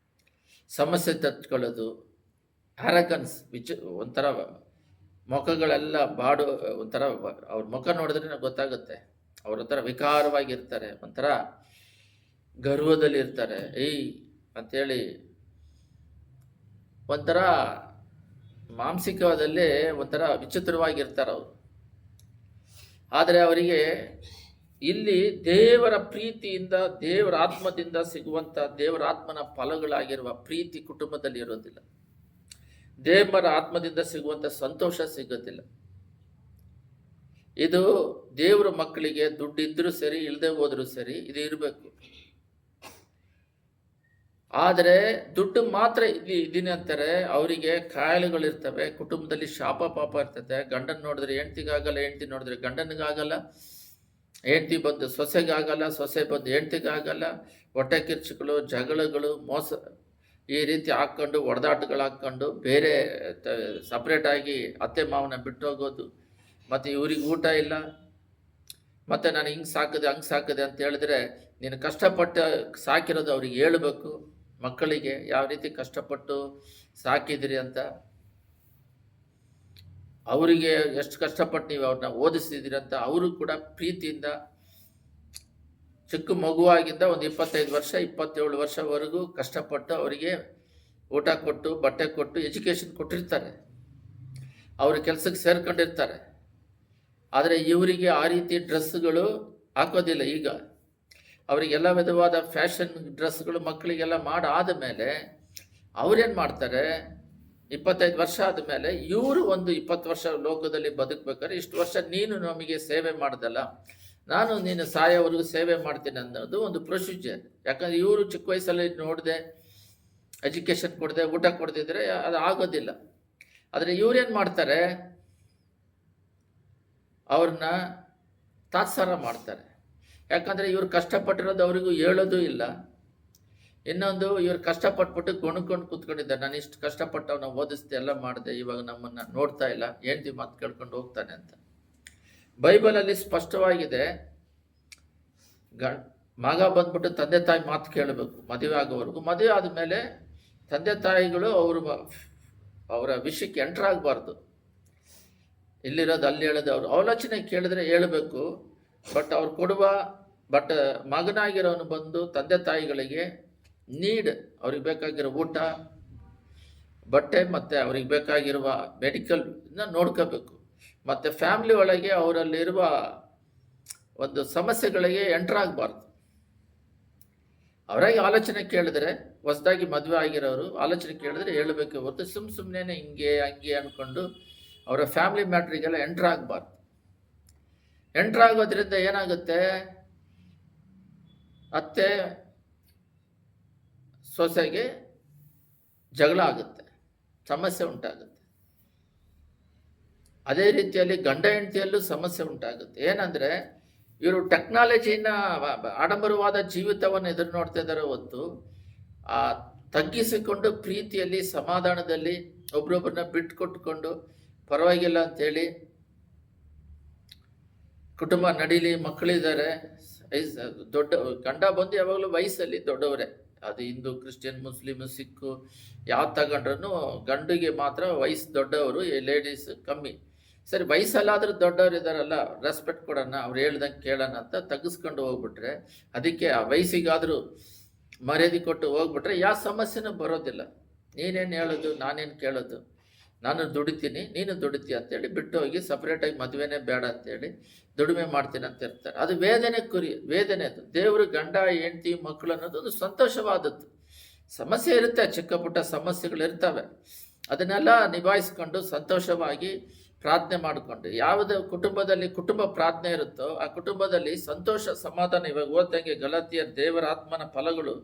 ಸಮಸ್ಯೆ ತತ್ಕೊಳ್ಳೋದು, ಹ್ಯಾರಗನ್ಸ್, ಒಂಥರ ಮುಖಗಳೆಲ್ಲ ಒಂಥರ ಅವ್ರ ಮುಖ ನೋಡಿದ್ರೆ ಗೊತ್ತಾಗುತ್ತೆ, ಅವ್ರ ಒಂಥರ ವಿಕಾರವಾಗಿರ್ತಾರೆ, ಒಂಥರ ಗರ್ವದಲ್ಲಿ ಇರ್ತಾರೆ. ಅಂಥೇಳಿ ಒಂಥರ ಮಾನಸಿಕದಲ್ಲಿ ಒಂಥರ ವಿಚಿತ್ರವಾಗಿರ್ತಾರೆ ಅವರು. ಆದರೆ ಅವರಿಗೆ ಇಲ್ಲಿ ದೇವರ ಪ್ರೀತಿಯಿಂದ, ದೇವರ ಆತ್ಮದಿಂದ ಸಿಗುವಂಥ ದೇವರ ಆತ್ಮನ ಫಲಗಳಾಗಿರುವ ಪ್ರೀತಿ ಕುಟುಂಬದಲ್ಲಿ ಇರೋದಿಲ್ಲ. ದೇವರ ಆತ್ಮದಿಂದ ಸಿಗುವಂಥ ಸಂತೋಷ ಸಿಗೋದಿಲ್ಲ. ಇದು ದೇವರ ಮಕ್ಕಳಿಗೆ ದುಡ್ಡಿದ್ರೂ ಸರಿ, ಇಲ್ಲದೆ ಹೋದ್ರೂ ಸರಿ, ಇದು ಇರಬೇಕು. ಆದರೆ ದುಡ್ಡು ಮಾತ್ರ ಇದೀನಿ ಅಂತಾರೆ, ಅವರಿಗೆ ಕಾಯಿಲೆಗಳಿರ್ತವೆ, ಕುಟುಂಬದಲ್ಲಿ ಶಾಪ ಪಾಪ ಇರ್ತದೆ. ಗಂಡನ ನೋಡಿದ್ರೆ ಹೆಂಡ್ತಿಗಾಗಲ್ಲ, ಹೆಂಡ್ತಿ ನೋಡಿದ್ರೆ ಗಂಡನಿಗಾಗಲ್ಲ, ಹೆಂಡ್ತಿ ಬಂದು ಸೊಸೆಗಾಗಲ್ಲ, ಸೊಸೆ ಬಂದು ಹೆಂಡ್ತಿಗಾಗಲ್ಲ. ಹೊಟ್ಟೆ ಕಿರ್ಚುಗಳು, ಜಗಳಗಳು, ಮೋಸ, ಈ ರೀತಿ ಹಾಕ್ಕೊಂಡು ಹೊಡೆದಾಟಗಳು ಹಾಕ್ಕೊಂಡು ಬೇರೆ ಸಪ್ರೇಟಾಗಿ ಅತ್ತೆ ಮಾವನ ಬಿಟ್ಟು ಹೋಗೋದು. ಮತ್ತು ಇವ್ರಿಗೆ ಊಟ ಇಲ್ಲ, ಮತ್ತು ನಾನು ಹಿಂಗೆ ಸಾಕಿದೆ ಹಂಗೆ ಸಾಕಿದೆ ಅಂತ ಹೇಳಿದ್ರೆ, ನೀನು ಕಷ್ಟಪಟ್ಟು ಸಾಕಿರೋದು ಅವ್ರಿಗೆ ಹೇಳಬೇಕು. ಮಕ್ಕಳಿಗೆ ಯಾವ ರೀತಿ ಕಷ್ಟಪಟ್ಟು ಸಾಕಿದಿರಿ ಅಂತ, ಅವರಿಗೆ ಎಷ್ಟು ಕಷ್ಟಪಟ್ಟು ನೀವು ಅವ್ರನ್ನ ಓದಿಸಿದಿರಿ ಅಂತ ಅವರು ಕೂಡ ಪ್ರೀತಿಯಿಂದ ಚಿಕ್ಕ ಮಗುವಾಗಿಂದ ಒಂದು 25 ವರ್ಷ 27 ವರ್ಷವರೆಗೂ ಕಷ್ಟಪಟ್ಟು ಅವರಿಗೆ ಊಟ ಕೊಟ್ಟು, ಬಟ್ಟೆ ಕೊಟ್ಟು, ಎಜುಕೇಷನ್ ಕೊಟ್ಟಿರ್ತಾರೆ, ಅವರು ಕೆಲಸಕ್ಕೆ ಸೇರ್ಕೊಂಡಿರ್ತಾರೆ. ಆದರೆ ಇವರಿಗೆ ಆ ರೀತಿ ಡ್ರೆಸ್ಸುಗಳು ಹಾಕೋದಿಲ್ಲ. ಈಗ ಅವರಿಗೆಲ್ಲ ವಿಧವಾದ ಫ್ಯಾಷನ್ ಡ್ರೆಸ್ಗಳು ಮಕ್ಕಳಿಗೆಲ್ಲ ಆದ ಮೇಲೆ ಅವ್ರೇನು ಮಾಡ್ತಾರೆ, 25 ವರ್ಷ ಆದಮೇಲೆ ಇವರು ಒಂದು 20 ವರ್ಷ ಲೋಕದಲ್ಲಿ ಬದುಕಬೇಕಾದ್ರೆ, ಇಷ್ಟು ವರ್ಷ ನೀನು ನಮಗೆ ಸೇವೆ ಮಾಡ್ದಲ್ಲ, ನಾನು ನೀನು ಸಾಯೋವರೆಗೂ ಸೇವೆ ಮಾಡ್ತೀನಿ ಅನ್ನೋದು ಒಂದು ಪ್ರೊಸೀಜರ್. ಯಾಕಂದರೆ ಇವರು ಚಿಕ್ಕ ವಯಸ್ಸಲ್ಲಿ ನೋಡಿದೆ, ಎಜುಕೇಷನ್ ಕೊಡದೆ ಊಟ ಕೊಡದಿದ್ರೆ ಅದು ಆಗೋದಿಲ್ಲ. ಆದರೆ ಇವ್ರೇನು ಮಾಡ್ತಾರೆ, ಅವ್ರನ್ನ ತಾತ್ಸಾರ ಮಾಡ್ತಾರೆ. ಯಾಕಂದರೆ ಇವ್ರು ಕಷ್ಟಪಟ್ಟಿರೋದು ಅವರಿಗೂ ಹೇಳೋದು ಇಲ್ಲ. ಇನ್ನೊಂದು, ಇವ್ರು ಕಷ್ಟಪಟ್ಬಿಟ್ಟು ಗೊಣ್ಕೊಂಡು ಕೂತ್ಕೊಂಡಿದ್ದಾರೆ, ನಾನು ಇಷ್ಟು ಕಷ್ಟಪಟ್ಟು ಅವನ್ನ ಓದಿಸ್ದೆ, ಎಲ್ಲ ಮಾಡಿದೆ, ಇವಾಗ ನಮ್ಮನ್ನು ನೋಡ್ತಾ ಇಲ್ಲ, ಹೆಂಡ್ತಿ ಮಾತು ಕೇಳ್ಕೊಂಡು ಹೋಗ್ತಾನೆ ಅಂತ. ಬೈಬಲಲ್ಲಿ ಸ್ಪಷ್ಟವಾಗಿದೆ, ಮಗ ಬಂದ್ಬಿಟ್ಟು ತಂದೆ ತಾಯಿ ಮಾತು ಕೇಳಬೇಕು ಮದುವೆ ಆಗೋವರೆಗೂ. ಮದುವೆ ಆದಮೇಲೆ ತಂದೆ ತಾಯಿಗಳು ಅವರ ವಿಷಯಕ್ಕೆ ಎಂಟರ್ ಆಗಬಾರ್ದು. ಇಲ್ಲಿರೋದು ಅಲ್ಲಿ ಹೇಳೋದು, ಅವ್ರ ಆಲೋಚನೆ ಕೇಳಿದ್ರೆ ಹೇಳಬೇಕು. ಬಟ್ ಮಗನಾಗಿರೋನು ಬಂದು ತಂದೆ ತಾಯಿಗಳಿಗೆ ಅವ್ರಿಗೆ ಬೇಕಾಗಿರೋ ಊಟ, ಬಟ್ಟೆ ಮತ್ತು ಅವ್ರಿಗೆ ಬೇಕಾಗಿರುವ ಮೆಡಿಕಲ್ನ ನೋಡ್ಕೋಬೇಕು. ಮತ್ತು ಫ್ಯಾಮ್ಲಿ ಒಳಗೆ ಅವರಲ್ಲಿರುವ ಒಂದು ಸಮಸ್ಯೆಗಳಿಗೆ ಎಂಟರ್ ಆಗಬಾರ್ದು. ಅವರಾಗಿ ಆಲೋಚನೆ ಕೇಳಿದ್ರೆ, ಹೊಸದಾಗಿ ಮದುವೆ ಆಗಿರೋರು ಆಲೋಚನೆ ಕೇಳಿದ್ರೆ ಹೇಳಬೇಕು ಹೊರತು ಸುಮ್ಮನೆ ಹಿಂಗೆ ಹಂಗೆ ಅಂದ್ಕೊಂಡು ಅವರ ಫ್ಯಾಮಿಲಿ ಮ್ಯಾಟ್ರಿಗೆಲ್ಲ ಎಂಟರ್ ಆಗಬಾರ್ದು. ಎಂಟರ್ ಆಗೋದ್ರಿಂದ ಏನಾಗುತ್ತೆ, ಅತ್ತೆ ಸೊಸೆಗೆ ಜಗಳ ಆಗುತ್ತೆ, ಸಮಸ್ಯೆ ಉಂಟಾಗುತ್ತೆ. ಅದೇ ರೀತಿಯಲ್ಲಿ ಗಂಡ ಹೆಂಡತಿಯಲ್ಲೂ ಸಮಸ್ಯೆ ಉಂಟಾಗುತ್ತೆ. ಏನಂದರೆ, ಇವರು ಟೆಕ್ನಾಲಜಿನ ಆಡಂಬರವಾದ ಜೀವಿತವನ್ನು ಎದುರು ನೋಡ್ತಾ ಇದ್ದಾರೆ ಹೊತ್ತು ತಗ್ಗಿಸಿಕೊಂಡು ಪ್ರೀತಿಯಲ್ಲಿ ಸಮಾಧಾನದಲ್ಲಿ ಒಬ್ರೊಬ್ಬರನ್ನ ಬಿಟ್ಟುಕೊಟ್ಕೊಂಡು ಪರವಾಗಿಲ್ಲ ಅಂತೇಳಿ ಕುಟುಂಬ ನಡೀಲಿ, ಮಕ್ಕಳಿದ್ದಾರೆ, ದೊಡ್ಡ ಗಂಡ ಬಂದು ಯಾವಾಗಲೂ ವಯಸ್ಸಲ್ಲಿ ದೊಡ್ಡವರೇ. ಅದು ಹಿಂದೂ, ಕ್ರಿಶ್ಚಿಯನ್, ಮುಸ್ಲಿಮ್, ಸಿಕ್ಕು ಯಾವ ತಗೊಂಡ್ರೂ ಗಂಡಿಗೆ ಮಾತ್ರ ವಯಸ್ಸು ದೊಡ್ಡವರು, ಲೇಡೀಸ್ ಕಮ್ಮಿ. ಸರಿ, ವಯಸ್ಸಲ್ಲಾದ್ರೂ ದೊಡ್ಡವ್ರು ಇದ್ದಾರಲ್ಲ, ರೆಸ್ಪೆಕ್ಟ್ ಕೊಡೋಣ, ಅವ್ರು ಹೇಳ್ದಂಗೆ ಕೇಳೋಣ ಅಂತ ತಗ್ಗಿಸ್ಕೊಂಡು ಹೋಗ್ಬಿಟ್ರೆ, ಅದಕ್ಕೆ ಆ ವಯಸ್ಸಿಗಾದರೂ ಮರ್ಯಾದೆ ಕೊಟ್ಟು ಹೋಗ್ಬಿಟ್ರೆ ಯಾವ ಸಮಸ್ಯೆನೂ ಬರೋದಿಲ್ಲ. ನೀನೇನು ಹೇಳೋದು, ನಾನೇನು ಕೇಳೋದು, ನಾನು ದುಡಿತೀನಿ, ನೀನು ದುಡಿತೀಯ ಅಂತೇಳಿ ಬಿಟ್ಟು ಹೋಗಿ ಸಪ್ರೇಟಾಗಿ ಮದುವೆನೇ ಬೇಡ ಅಂತೇಳಿ ದುಡಿಮೆ ಮಾಡ್ತೀನಿ ಅಂತ ಇರ್ತಾರೆ. ಅದು ವೇದನೆ ಅದು. ದೇವರು ಗಂಡ ಹೆಂಡತಿ ಮಕ್ಕಳು ಅನ್ನೋದು ಒಂದು ಸಂತೋಷವಾದದ್ದು. ಸಮಸ್ಯೆ ಇರುತ್ತೆ, ಚಿಕ್ಕ ಪುಟ್ಟ ಸಮಸ್ಯೆಗಳು ಇರ್ತವೆ, ಅದನ್ನೆಲ್ಲ ನಿಭಾಯಿಸ್ಕೊಂಡು ಸಂತೋಷವಾಗಿ ಪ್ರಾರ್ಥನೆ ಮಾಡಿಕೊಂಡು, ಯಾವುದೇ ಕುಟುಂಬದಲ್ಲಿ ಕುಟುಂಬ ಪ್ರಾರ್ಥನೆ ಇರುತ್ತೋ ಆ ಕುಟುಂಬದಲ್ಲಿ ಸಂತೋಷ ಸಮಾಧಾನ. ಇವಾಗ ಓದ್ದಂಗೆ ಗಲಾತಿಯರ್ ದೇವರ ಆತ್ಮನ ಫಲಗಳು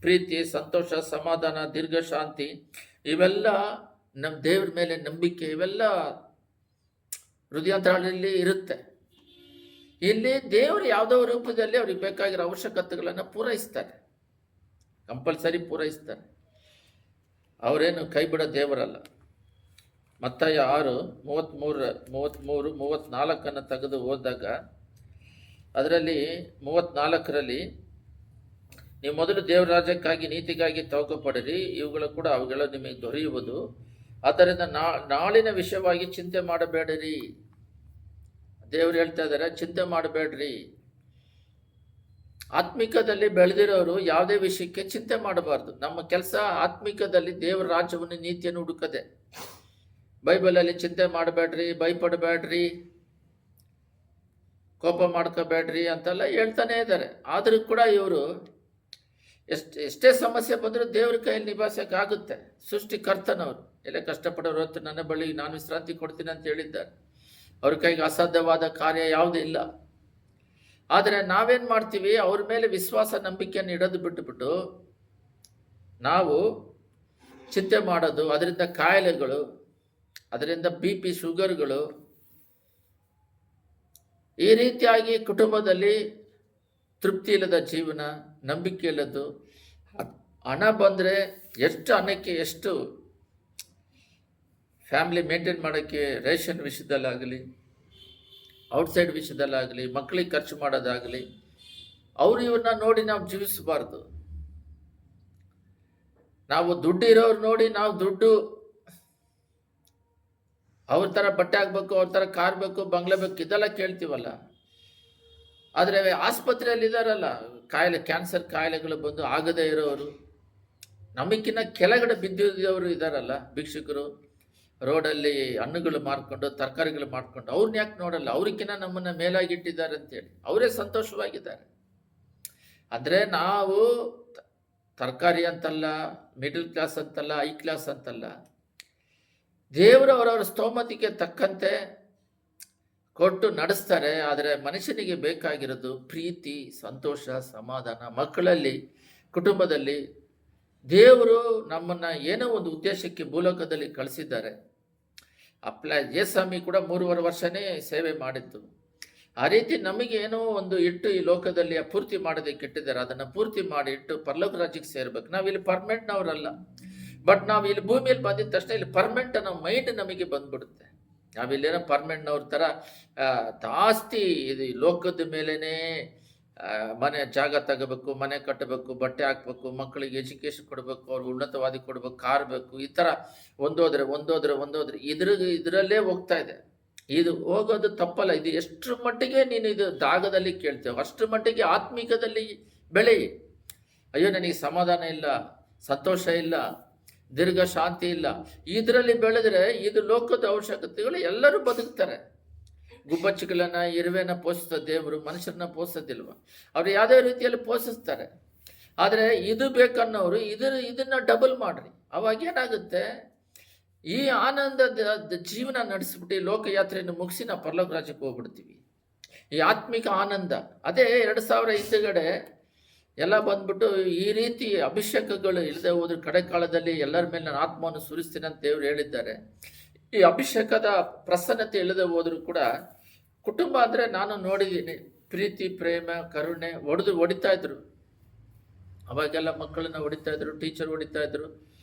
ಪ್ರೀತಿ, ಸಂತೋಷ, ಸಮಾಧಾನ, ದೀರ್ಘ ಶಾಂತಿ, ಇವೆಲ್ಲ ನಮ್ಮ ದೇವ್ರ ಮೇಲೆ ನಂಬಿಕೆ, ಇವೆಲ್ಲ ಹೃದಯಾಂತರಾಳದಲ್ಲಿ ಇರುತ್ತೆ. ಇಲ್ಲಿ ದೇವರು ಯಾವುದೋ ರೂಪದಲ್ಲಿ ಅವ್ರಿಗೆ ಬೇಕಾಗಿರೋ ಅವಶ್ಯಕತೆಗಳನ್ನು ಪೂರೈಸ್ತಾರೆ, ಕಂಪಲ್ಸರಿ ಪೂರೈಸ್ತಾರೆ. ಅವರೇನು ಕೈ ಬಿಡೋ ದೇವರಲ್ಲ. ಮತ್ತಾಯ 6:33-34 ತೆಗೆದು ಓದಿದಾಗ ಅದರಲ್ಲಿ 34ರಲ್ಲಿ, ನೀವು ಮೊದಲು ದೇವರ ರಾಜ್ಯಕ್ಕಾಗಿ ನೀತಿಗಾಗಿ ತವಕಪಡಿರಿ, ಇವುಗಳು ಕೂಡ ಅವುಗಳು ನಿಮಗೆ ದೊರೆಯುವುದು. ಆದ್ದರಿಂದ ನಾಳಿನ ವಿಷಯವಾಗಿ ಚಿಂತೆ ಮಾಡಬೇಡಿರಿ. ದೇವರು ಹೇಳ್ತಾ ಇದ್ದಾರೆ, ಚಿಂತೆ ಮಾಡಬೇಡ್ರಿ. ಆತ್ಮಿಕದಲ್ಲಿ ಬೆಳೆದಿರೋರು ಯಾವುದೇ ವಿಷಯಕ್ಕೆ ಚಿಂತೆ ಮಾಡಬಾರ್ದು. ನಮ್ಮ ಕೆಲಸ ಆತ್ಮಿಕದಲ್ಲಿ ದೇವರ ರಾಜ್ಯವನ್ನು, ನೀತಿಯನ್ನು ಹುಡುಕದೆ. ಬೈಬಲಲ್ಲಿ ಚಿಂತೆ ಮಾಡಬೇಡ್ರಿ, ಭಯಪಡಬೇಡ್ರಿ, ಕೋಪ ಮಾಡ್ಕೋಬೇಡ್ರಿ ಅಂತೆಲ್ಲ ಹೇಳ್ತಾನೆ ಇದ್ದಾರೆ. ಆದರೂ ಕೂಡ ಇವರು ಎಷ್ಟೇ ಸಮಸ್ಯೆ ಬಂದರೂ ದೇವ್ರ ಕೈಯಲ್ಲಿ ನಿಭಾಯಿಸೋಕ್ಕಾಗುತ್ತೆ. ಸೃಷ್ಟಿಕರ್ತನವರು ಎಲ್ಲ ಕಷ್ಟಪಡೋರು ಹೊತ್ತು ನನ್ನ ಬಳಿ ನಾನು ವಿಶ್ರಾಂತಿ ಕೊಡ್ತೀನಿ ಅಂತ ಹೇಳಿದ್ದಾರೆ. ಅವ್ರ ಕೈಗೆ ಅಸಾಧ್ಯವಾದ ಕಾರ್ಯ ಯಾವುದೂ ಇಲ್ಲ. ಆದರೆ ನಾವೇನು ಮಾಡ್ತೀವಿ, ಅವ್ರ ಮೇಲೆ ವಿಶ್ವಾಸ ನಂಬಿಕೆಯನ್ನು ಇಡೋದು ಬಿಟ್ಟುಬಿಟ್ಟು ನಾವು ಚಿಂತೆ ಮಾಡೋದು, ಅದರಿಂದ ಕಾಯಿಲೆಗಳು, ಅದರಿಂದ BP, ಶುಗರ್ಗಳು, ಈ ರೀತಿಯಾಗಿ ಕುಟುಂಬದಲ್ಲಿ ತೃಪ್ತಿ ಇಲ್ಲದ ಜೀವನ, ನಂಬಿಕೆ ಇಲ್ಲದು. ಹಣ ಬಂದರೆ ಎಷ್ಟು ಹಣಕ್ಕೆ ಎಷ್ಟು ಫ್ಯಾಮಿಲಿ ಮೇಂಟೈನ್ ಮಾಡೋಕ್ಕೆ, ರೇಷನ್ ವಿಷಯದಲ್ಲಾಗಲಿ, ಔಟ್ಸೈಡ್ ವಿಷಯದಲ್ಲಾಗಲಿ, ಮಕ್ಕಳಿಗೆ ಖರ್ಚು ಮಾಡೋದಾಗಲಿ, ಅವರು ಇವ್ರನ್ನ ನೋಡಿ ನಾವು ಜೀವಿಸಬಾರ್ದು. ನಾವು ದುಡ್ಡು ಇರೋರು ನೋಡಿ ನಾವು ದುಡ್ಡು ಅವ್ರ ಥರ ಬಟ್ಟೆ ಆಗಬೇಕು, ಅವ್ರ ಥರ ಕಾರ್ ಬೇಕು, ಬಂಗ್ಲೆ ಬೇಕು, ಇದೆಲ್ಲ ಕೇಳ್ತೀವಲ್ಲ. ಆದರೆ ಆಸ್ಪತ್ರೆಯಲ್ಲಿ ಇದ್ದಾರಲ್ಲ, ಕ್ಯಾನ್ಸರ್ ಕಾಯಿಲೆಗಳು ಬಂದು ಆಗದೇ ಇರೋರು, ನಮಗಿನ್ನ ಕೆಳಗಡೆ ಬಿದ್ದಿದ್ದವರು ಇದ್ದಾರಲ್ಲ, ಭಿಕ್ಷುಕರು, ರೋಡಲ್ಲಿ ಹಣ್ಣುಗಳು ಮಾರ್ಕೊಂಡು, ತರಕಾರಿಗಳು ಮಾರ್ಕೊಂಡು, ಅವ್ರನ್ನ ಯಾಕೆ ನೋಡಲ್ಲ? ಅವ್ರಿಗಿನ್ನ ನಮ್ಮನ್ನು ಮೇಲಾಗಿಟ್ಟಿದ್ದಾರೆ ಅಂತೇಳಿ ಅವರೇ ಸಂತೋಷವಾಗಿದ್ದಾರೆ. ಅಂದರೆ ನಾವು ತರಕಾರಿ ಅಂತಲ್ಲ, ಮಿಡಲ್ ಕ್ಲಾಸ್ ಅಂತಲ್ಲ, ಹೈ ಕ್ಲಾಸ್ ಅಂತಲ್ಲ, ದೇವರು ಅವರವರ ಸ್ತೋಮತಿಗೆ ತಕ್ಕಂತೆ ಕೊಟ್ಟು ನಡೆಸ್ತಾರೆ. ಆದರೆ ಮನುಷ್ಯನಿಗೆ ಬೇಕಾಗಿರೋದು ಪ್ರೀತಿ, ಸಂತೋಷ, ಸಮಾಧಾನ, ಮಕ್ಕಳಲ್ಲಿ, ಕುಟುಂಬದಲ್ಲಿ ದೇವರು ನಮ್ಮನ್ನು ಏನೋ ಒಂದು ಉದ್ದೇಶಕ್ಕೆ ಭೂಲೋಕದಲ್ಲಿ ಕಳಿಸಿದ್ದಾರೆ. ಯೇಸ್ವಾಮಿ ಕೂಡ 3.5 ವರ್ಷನೇ ಸೇವೆ ಮಾಡಿದ್ದು. ಆ ರೀತಿ ನಮಗೆ ಏನೋ ಒಂದು ಇಟ್ಟು ಈ ಲೋಕದಲ್ಲಿ ಪೂರ್ತಿ ಮಾಡೋದಕ್ಕೆ ಇಟ್ಟಿದ್ದಾರೆ. ಅದನ್ನು ಪೂರ್ತಿ ಮಾಡಿ ಇಟ್ಟು ಪರಲೋಕ ರಾಜ್ಯಕ್ಕೆ ಸೇರ್ಬೇಕು. ನಾವಿಲ್ಲಿ ಪರ್ಮನೆಂಟ್ನವರಲ್ಲ, ಬಟ್ ನಾವು ಇಲ್ಲಿ ಭೂಮಿಯಲ್ಲಿ ಬಂದಿದ ತಕ್ಷಣ ಇಲ್ಲಿ ಪರ್ಮನೆಂಟ್ ಅನ್ನೋ ಮೈಂಡ್ ನಮಗೆ ಬಂದ್ಬಿಡುತ್ತೆ. ನಾವಿಲ್ಲೇನೋ ಪರ್ಮನೆಂಟ್ನವ್ರ ಥರ ಜಾಸ್ತಿ ಇದು ಲೋಕದ ಮೇಲೇ ಮನೆ ಜಾಗ ತಗೋಬೇಕು, ಮನೆ ಕಟ್ಟಬೇಕು, ಬಟ್ಟೆ ಹಾಕ್ಬೇಕು, ಮಕ್ಕಳಿಗೆ ಎಜುಕೇಷನ್ ಕೊಡಬೇಕು, ಅವ್ರಿಗೆ ಉನ್ನತವಾದಿ ಕೊಡಬೇಕು, ಕಾರ್ ಬೇಕು, ಈ ಥರ ಒಂದೋದ್ರೆ ಇದರಲ್ಲೇ ಹೋಗ್ತಾ ಇದೆ. ಇದು ಹೋಗೋದು ತಪ್ಪಲ್ಲ. ಇದು ಎಷ್ಟರ ಮಟ್ಟಿಗೆ ನೀನು ಇದು ದಾಗದಲ್ಲಿ ಕೇಳ್ತೇವೆ ಅಷ್ಟರ ಮಟ್ಟಿಗೆ ಆತ್ಮಿಕದಲ್ಲಿ ಬೆಳೆಯಿ. ಅಯ್ಯೋ ನನಗೆ ಸಮಾಧಾನ ಇಲ್ಲ, ಸಂತೋಷ ಇಲ್ಲ, ದೀರ್ಘ ಶಾಂತಿ ಇಲ್ಲ, ಇದರಲ್ಲಿ ಬೆಳೆದ್ರೆ ಇದು ಲೋಕದ ಅವಶ್ಯಕತೆಗಳು ಎಲ್ಲರೂ ಬದುಕ್ತಾರೆ. ಗುಬ್ಬಚ್ಚಿಗಳನ್ನ ಇರುವೆನ ಪೋಷಿಸೋ ದೇವರು ಮನುಷ್ಯರನ್ನ ಪೋಷಿಸೋದಿಲ್ವ? ಅವ್ರು ಯಾವುದೇ ರೀತಿಯಲ್ಲಿ ಪೋಷಿಸ್ತಾರೆ. ಆದರೆ ಇದು ಬೇಕನ್ನೋರು ಇದನ್ನ ಡಬಲ್ ಮಾಡ್ರಿ. ಅವಾಗ ಏನಾಗುತ್ತೆ, ಈ ಆನಂದದ ಜೀವನ ನಡೆಸ್ಬಿಟ್ಟು ಲೋಕಯಾತ್ರೆಯನ್ನು ಮುಗಿಸಿ ನಾವು ಪರಲೋಕ ರಾಜ್ಯಕ್ಕೆ ಹೋಗ್ಬಿಡ್ತೀವಿ. ಈ ಆತ್ಮಿಕ ಆನಂದ ಅದೇ 2000 ಹಿಂದುಗಡೆ ಎಲ್ಲ ಬಂದ್ಬಿಟ್ಟು ಈ ರೀತಿ ಅಭಿಷೇಕಗಳು ಇಲ್ಲದೆ ಹೋದ್ರೆ ಕಡೆ ಕಾಲದಲ್ಲಿ ಎಲ್ಲರ ಮೇಲೆ ನಾನು ಆತ್ಮವನ್ನು ಸುರಿಸ್ತೀನಿ ಅಂತ ದೇವರು ಹೇಳಿದ್ದಾರೆ. ಈ ಅಭಿಷೇಕದ ಪ್ರಸನ್ನತೆ ಇಲ್ಲದೆ ಹೋದರೂ ಕೂಡ ಕುಟುಂಬ ಅಂದರೆ ನಾನು ನೋಡಿದ್ದೀನಿ, ಪ್ರೀತಿ ಪ್ರೇಮ ಕರುಣೆ ಹೊಡಿತಾ ಇದ್ರು. ಅವಾಗೆಲ್ಲ ಮಕ್ಕಳನ್ನ ಹೊಡಿತಾ ಇದ್ರು, ಟೀಚರ್ ಹೊಡಿತಾ ಇದ್ರು,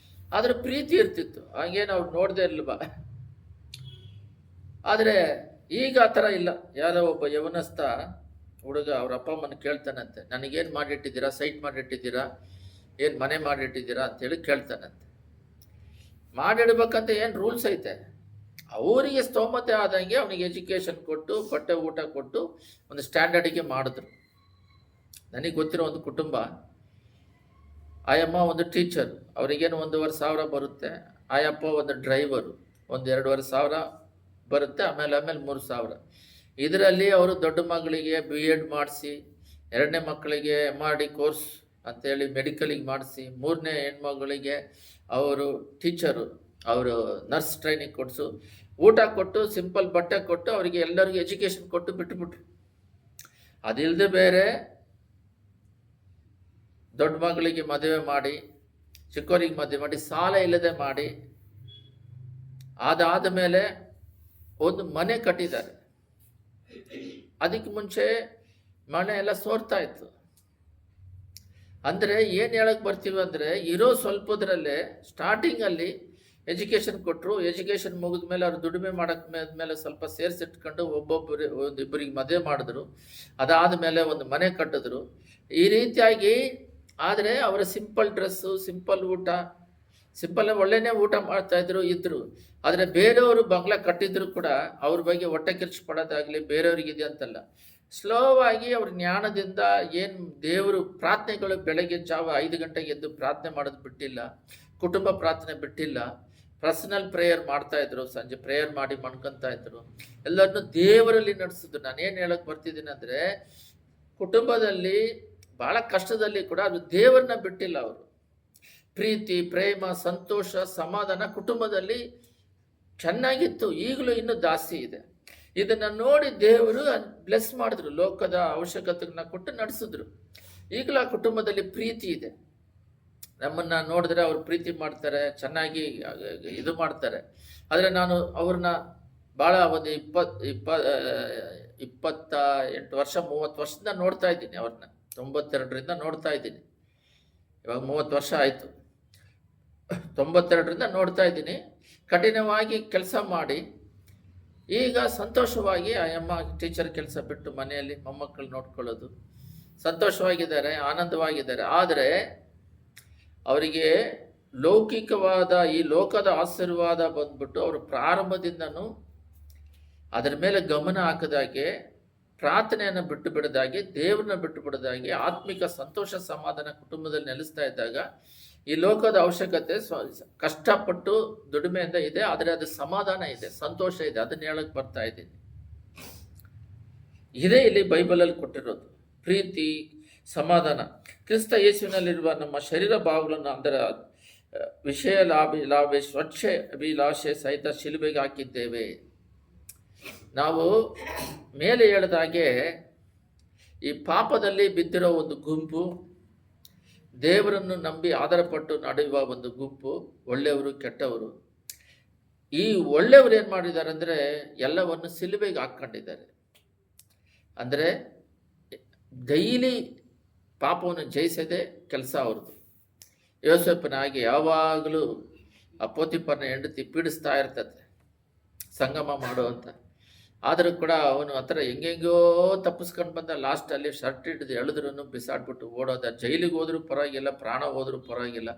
ಆದರೆ ಪ್ರೀತಿ ಇರ್ತಿತ್ತು. ಹಾಗೇನು ಅವ್ರು ನೋಡದೆ ಇಲ್ವಾ? ಆದರೆ ಈಗ ಆ ಥರ ಇಲ್ಲ. ಯಾರೋ ಒಬ್ಬ ಯವನಸ್ಥ ಹುಡುಗ ಅವ್ರ ಅಪ್ಪ ಅಮ್ಮನ ಕೇಳ್ತಾನಂತೆ, ನನಗೇನು ಮಾಡಿಟ್ಟಿದ್ದೀರಾ, ಸೈಟ್ ಮಾಡಿಟ್ಟಿದ್ದೀರಾ, ಏನು ಮನೆ ಮಾಡಿಟ್ಟಿದ್ದೀರಾ ಅಂತೇಳಿ ಕೇಳ್ತಾನಂತೆ. ಮಾಡಿಡ್ಬೇಕಂತ ಏನು ರೂಲ್ಸ್ ಐತೆ? ಅವರಿಗೆ ಸ್ತೋಮತೆ ಆದಂಗೆ ಅವನಿಗೆ ಎಜುಕೇಷನ್ ಕೊಟ್ಟು ಬಟ್ಟೆ ಊಟ ಕೊಟ್ಟು ಒಂದು ಸ್ಟ್ಯಾಂಡರ್ಡಿಗೆ ಮಾಡಿದ್ರು. ನನಗೆ ಗೊತ್ತಿರೋ ಒಂದು ಕುಟುಂಬ, ಆಯಮ್ಮ ಒಂದು ಟೀಚರ್, ಅವರಿಗೇನು 1,500 ಬರುತ್ತೆ, ಆಯಪ್ಪ ಒಂದು ಡ್ರೈವರು, ಒಂದು 2,500 ಬರುತ್ತೆ, ಆಮೇಲೆ 3,000. ಇದರಲ್ಲಿ ಅವರು ದೊಡ್ಡ ಮಗಳಿಗೆ BEd ಮಾಡಿಸಿ, 2ನೇ ಮಕ್ಕಳಿಗೆ MRD ಕೋರ್ಸ್ ಅಂತೇಳಿ ಮೆಡಿಕಲಿಗೆ ಮಾಡಿಸಿ, 3ನೇ ಹೆಣ್ಮಗಳಿಗೆ ಅವರು ಟೀಚರು, ಅವರು ನರ್ಸ್ ಟ್ರೈನಿಂಗ್ ಕೊಡಿಸು, ಊಟ ಕೊಟ್ಟು ಸಿಂಪಲ್ ಬಟ್ಟೆ ಕೊಟ್ಟು ಅವರಿಗೆ ಎಲ್ಲರಿಗೂ ಎಜುಕೇಷನ್ ಕೊಟ್ಟು ಬಿಟ್ಟುಬಿಟ್ರು. ಅದಿಲ್ಲದೆ ಬೇರೆ ದೊಡ್ಡ ಮಗಳಿಗೆ ಮದುವೆ ಮಾಡಿ, ಚಿಕ್ಕವರಿಗೆ ಮದುವೆ ಮಾಡಿ, ಸಾಲ ಇಲ್ಲದೆ ಮಾಡಿ, ಅದಾದ ಮೇಲೆ ಒಂದು ಮನೆ ಕಟ್ಟಿದ್ದಾರೆ. ಅದಕ್ಕೆ ಮುಂಚೆ ಮನೆ ಎಲ್ಲ ಸೋರ್ತಾ ಇತ್ತು. ಅಂದರೆ ಏನು ಹೇಳಕ್ಕೆ ಬರ್ತೀವಿ ಅಂದರೆ, ಇರೋ ಸ್ವಲ್ಪದ್ರಲ್ಲೇ ಸ್ಟಾರ್ಟಿಂಗಲ್ಲಿ ಎಜುಕೇಷನ್ ಕೊಟ್ಟರು. ಎಜುಕೇಷನ್ ಮುಗಿದ ಮೇಲೆ ಅವ್ರು ದುಡಿಮೆ ಮಾಡೋಕ್ಕೆ ಮೇಲೆ ಸ್ವಲ್ಪ ಸೇರಿಸಿಟ್ಕೊಂಡು ಒಂದಿಬ್ಬರಿಗೆ ಮದುವೆ ಮಾಡಿದ್ರು. ಅದಾದ ಮೇಲೆ ಒಂದು ಮನೆ ಕಟ್ಟಿದ್ರು. ಈ ರೀತಿಯಾಗಿ ಆದರೆ ಅವರ ಸಿಂಪಲ್ ಡ್ರೆಸ್ಸು, ಸಿಂಪಲ್ ಊಟ, ಸಿಂಪಲ್ ಒಳ್ಳೆಯೇ ಊಟ ಮಾಡ್ತಾಯಿದ್ರು ಇದ್ದರು. ಆದರೆ ಬೇರೆಯವರು ಬಂಗ್ಲಾ ಕಟ್ಟಿದ್ರು ಕೂಡ ಅವ್ರ ಬಗ್ಗೆ ಹೊಟ್ಟೆ ಕಿರ್ಚು ಪಡೋದಾಗಲಿ ಬೇರೆಯವ್ರಿಗಿದೆ ಅಂತಲ್ಲ, ಸ್ಲೋವಾಗಿ ಅವ್ರ ಜ್ಞಾನದಿಂದ ಏನು ದೇವರು ಪ್ರಾರ್ಥನೆಗಳು ಬೆಳಗ್ಗೆ ಜಾವ 5 ಗಂಟೆಗೆ ಎದ್ದು ಪ್ರಾರ್ಥನೆ ಮಾಡೋದು ಬಿಟ್ಟಿಲ್ಲ, ಕುಟುಂಬ ಪ್ರಾರ್ಥನೆ ಬಿಟ್ಟಿಲ್ಲ, ಪರ್ಸನಲ್ ಪ್ರೇಯರ್ ಮಾಡ್ತಾಯಿದ್ರು, ಸಂಜೆ ಪ್ರೇಯರ್ ಮಾಡಿ ಮಣ್ಕೊತಾ ಇದ್ರು, ಎಲ್ಲರನ್ನೂ ದೇವರಲ್ಲಿ ನಡೆಸಿದ್ರು. ನಾನೇನು ಹೇಳಕ್ಕೆ ಬರ್ತಿದ್ದೀನಿ ಅಂದರೆ, ಕುಟುಂಬದಲ್ಲಿ ಭಾಳ ಕಷ್ಟದಲ್ಲಿ ಕೂಡ ಅದು ದೇವರನ್ನ ಬಿಟ್ಟಿಲ್ಲ. ಅವರು ಪ್ರೀತಿ ಪ್ರೇಮ ಸಂತೋಷ ಸಮಾಧಾನ ಕುಟುಂಬದಲ್ಲಿ ಚೆನ್ನಾಗಿತ್ತು, ಈಗಲೂ ಇನ್ನೂ ಜಾಸ್ತಿ ಇದೆ. ಇದನ್ನು ನೋಡಿ ದೇವರು ಬ್ಲೆಸ್ ಮಾಡಿದ್ರು, ಲೋಕದ ಅವಶ್ಯಕತೆಗಳನ್ನ ಕೊಟ್ಟು ನಡೆಸಿದ್ರು. ಈಗಲೂ ಆ ಕುಟುಂಬದಲ್ಲಿ ಪ್ರೀತಿ ಇದೆ. ನಮ್ಮನ್ನು ನೋಡಿದ್ರೆ ಅವ್ರು ಪ್ರೀತಿ ಮಾಡ್ತಾರೆ, ಚೆನ್ನಾಗಿ ಇದು ಮಾಡ್ತಾರೆ. ಆದರೆ ನಾನು ಅವ್ರನ್ನ ಭಾಳ ಒಂದು 28 ವರ್ಷ 30 ವರ್ಷದಿಂದ ನೋಡ್ತಾ ಇದ್ದೀನಿ. ಅವ್ರನ್ನ 92ರಿಂದ ನೋಡ್ತಾ ಇದ್ದೀನಿ. ಇವಾಗ 30 ವರ್ಷ ಆಯಿತು. 92ರಿಂದ ನೋಡ್ತಾ ಇದ್ದೀನಿ. ಕಠಿಣವಾಗಿ ಕೆಲಸ ಮಾಡಿ ಈಗ ಸಂತೋಷವಾಗಿ ಆ ಅಮ್ಮ ಟೀಚರ್ ಕೆಲಸ ಬಿಟ್ಟು ಮನೆಯಲ್ಲಿ ಮೊಮ್ಮಕ್ಕಳು ನೋಡ್ಕೊಳ್ಳೋದು, ಸಂತೋಷವಾಗಿದ್ದಾರೆ, ಆನಂದವಾಗಿದ್ದಾರೆ. ಆದರೆ ಅವರಿಗೆ ಲೌಕಿಕವಾದ ಈ ಲೋಕದ ಆಶೀರ್ವಾದ ಬಂದ್ಬಿಟ್ಟು ಅವರು ಪ್ರಾರಂಭದಿಂದನೂ ಅದರ ಮೇಲೆ ಗಮನ ಹಾಕದಾಗೆ, ಪ್ರಾರ್ಥನೆಯನ್ನು ಬಿಟ್ಟು ಬಿಡದಾಗೆ, ದೇವ್ರನ್ನ ಬಿಟ್ಟು ಬಿಡದಾಗೆ, ಆತ್ಮಿಕ ಸಂತೋಷ ಸಮಾಧಾನ ಕುಟುಂಬದಲ್ಲಿ ನೆಲೆಸ್ತಾ ಇದ್ದಾಗ ಈ ಲೋಕದ ಅವಶ್ಯಕತೆ ಕಷ್ಟಪಟ್ಟು ದುಡಿಮೆಯಿಂದ ಇದೆ, ಆದರೆ ಅದು ಸಮಾಧಾನ ಇದೆ, ಸಂತೋಷ ಇದೆ. ಅದನ್ನ ಹೇಳಕ್ಕೆ ಬರ್ತಾ ಇದ್ದೀನಿ. ಇದೇ ಇಲ್ಲಿ ಬೈಬಲಲ್ಲಿ ಕೊಟ್ಟಿರೋದು ಪ್ರೀತಿ ಸಮಾಧಾನ. ಕ್ರಿಸ್ತ ಯೇಸುವಿನಲ್ಲಿರುವ ನಮ್ಮ ಶರೀರ ಭಾವಗಳನ್ನು, ಅಂದರೆ ವಿಷಯ ಲಾಭ ಸ್ವಚ್ಛ ಅಭಿಲಾಷೆ ಸಹಿತ ಶಿಲುಬೆಗೆ ಹಾಕಿದ್ದೇವೆ. ನಾವು ಮೇಲೆ ಹೇಳಿದಾಗೆ ಈ ಪಾಪದಲ್ಲಿ ಬಿದ್ದಿರೋ ಒಂದು ಗುಂಪು, ದೇವರನ್ನು ನಂಬಿ ಆಧಾರಪಟ್ಟು ನಡೆಯುವ ಒಂದು ಗುಂಪು ಒಳ್ಳೆಯವರು ಕೆಟ್ಟವರು. ಈ ಒಳ್ಳೆಯವರು ಏನು ಮಾಡಿದ್ದಾರೆ ಅಂದರೆ ಎಲ್ಲವನ್ನು ಸಿಲುಬೆಗೆ ಹಾಕ್ಕೊಂಡಿದ್ದಾರೆ. ಅಂದರೆ ಡೈಲಿ ಪಾಪವನ್ನು ಜಯಿಸದೆ ಕೆಲಸ ಅವ್ರದ್ದು. ಯೋಸೇಫನ ಹಾಗೆ ಯಾವಾಗಲೂ ಆ ಪೋತಿಫರನ ಹೆಂಡತಿ ಪೀಡಿಸ್ತಾ ಇರ್ತದೆ ಸಂಗಮ ಮಾಡು ಅಂತ. ಆದರೂ ಕೂಡ ಅವನು ಆ ಥರ ಹೆಂಗೆಂಗೋ ತಪ್ಪಿಸ್ಕೊಂಡು ಬಂದ. ಲಾಸ್ಟಲ್ಲಿ ಶರ್ಟ್ ಹಿಡಿದು ಎಳೆದ್ರೂ ಬಿಸಾಡ್ಬಿಟ್ಟು ಓಡೋದ. ಜೈಲಿಗೆ ಹೋದ್ರೂ ಪರವಾಗಿಲ್ಲ, ಪ್ರಾಣ ಹೋದ್ರೂ ಪರವಾಗಿಲ್ಲ,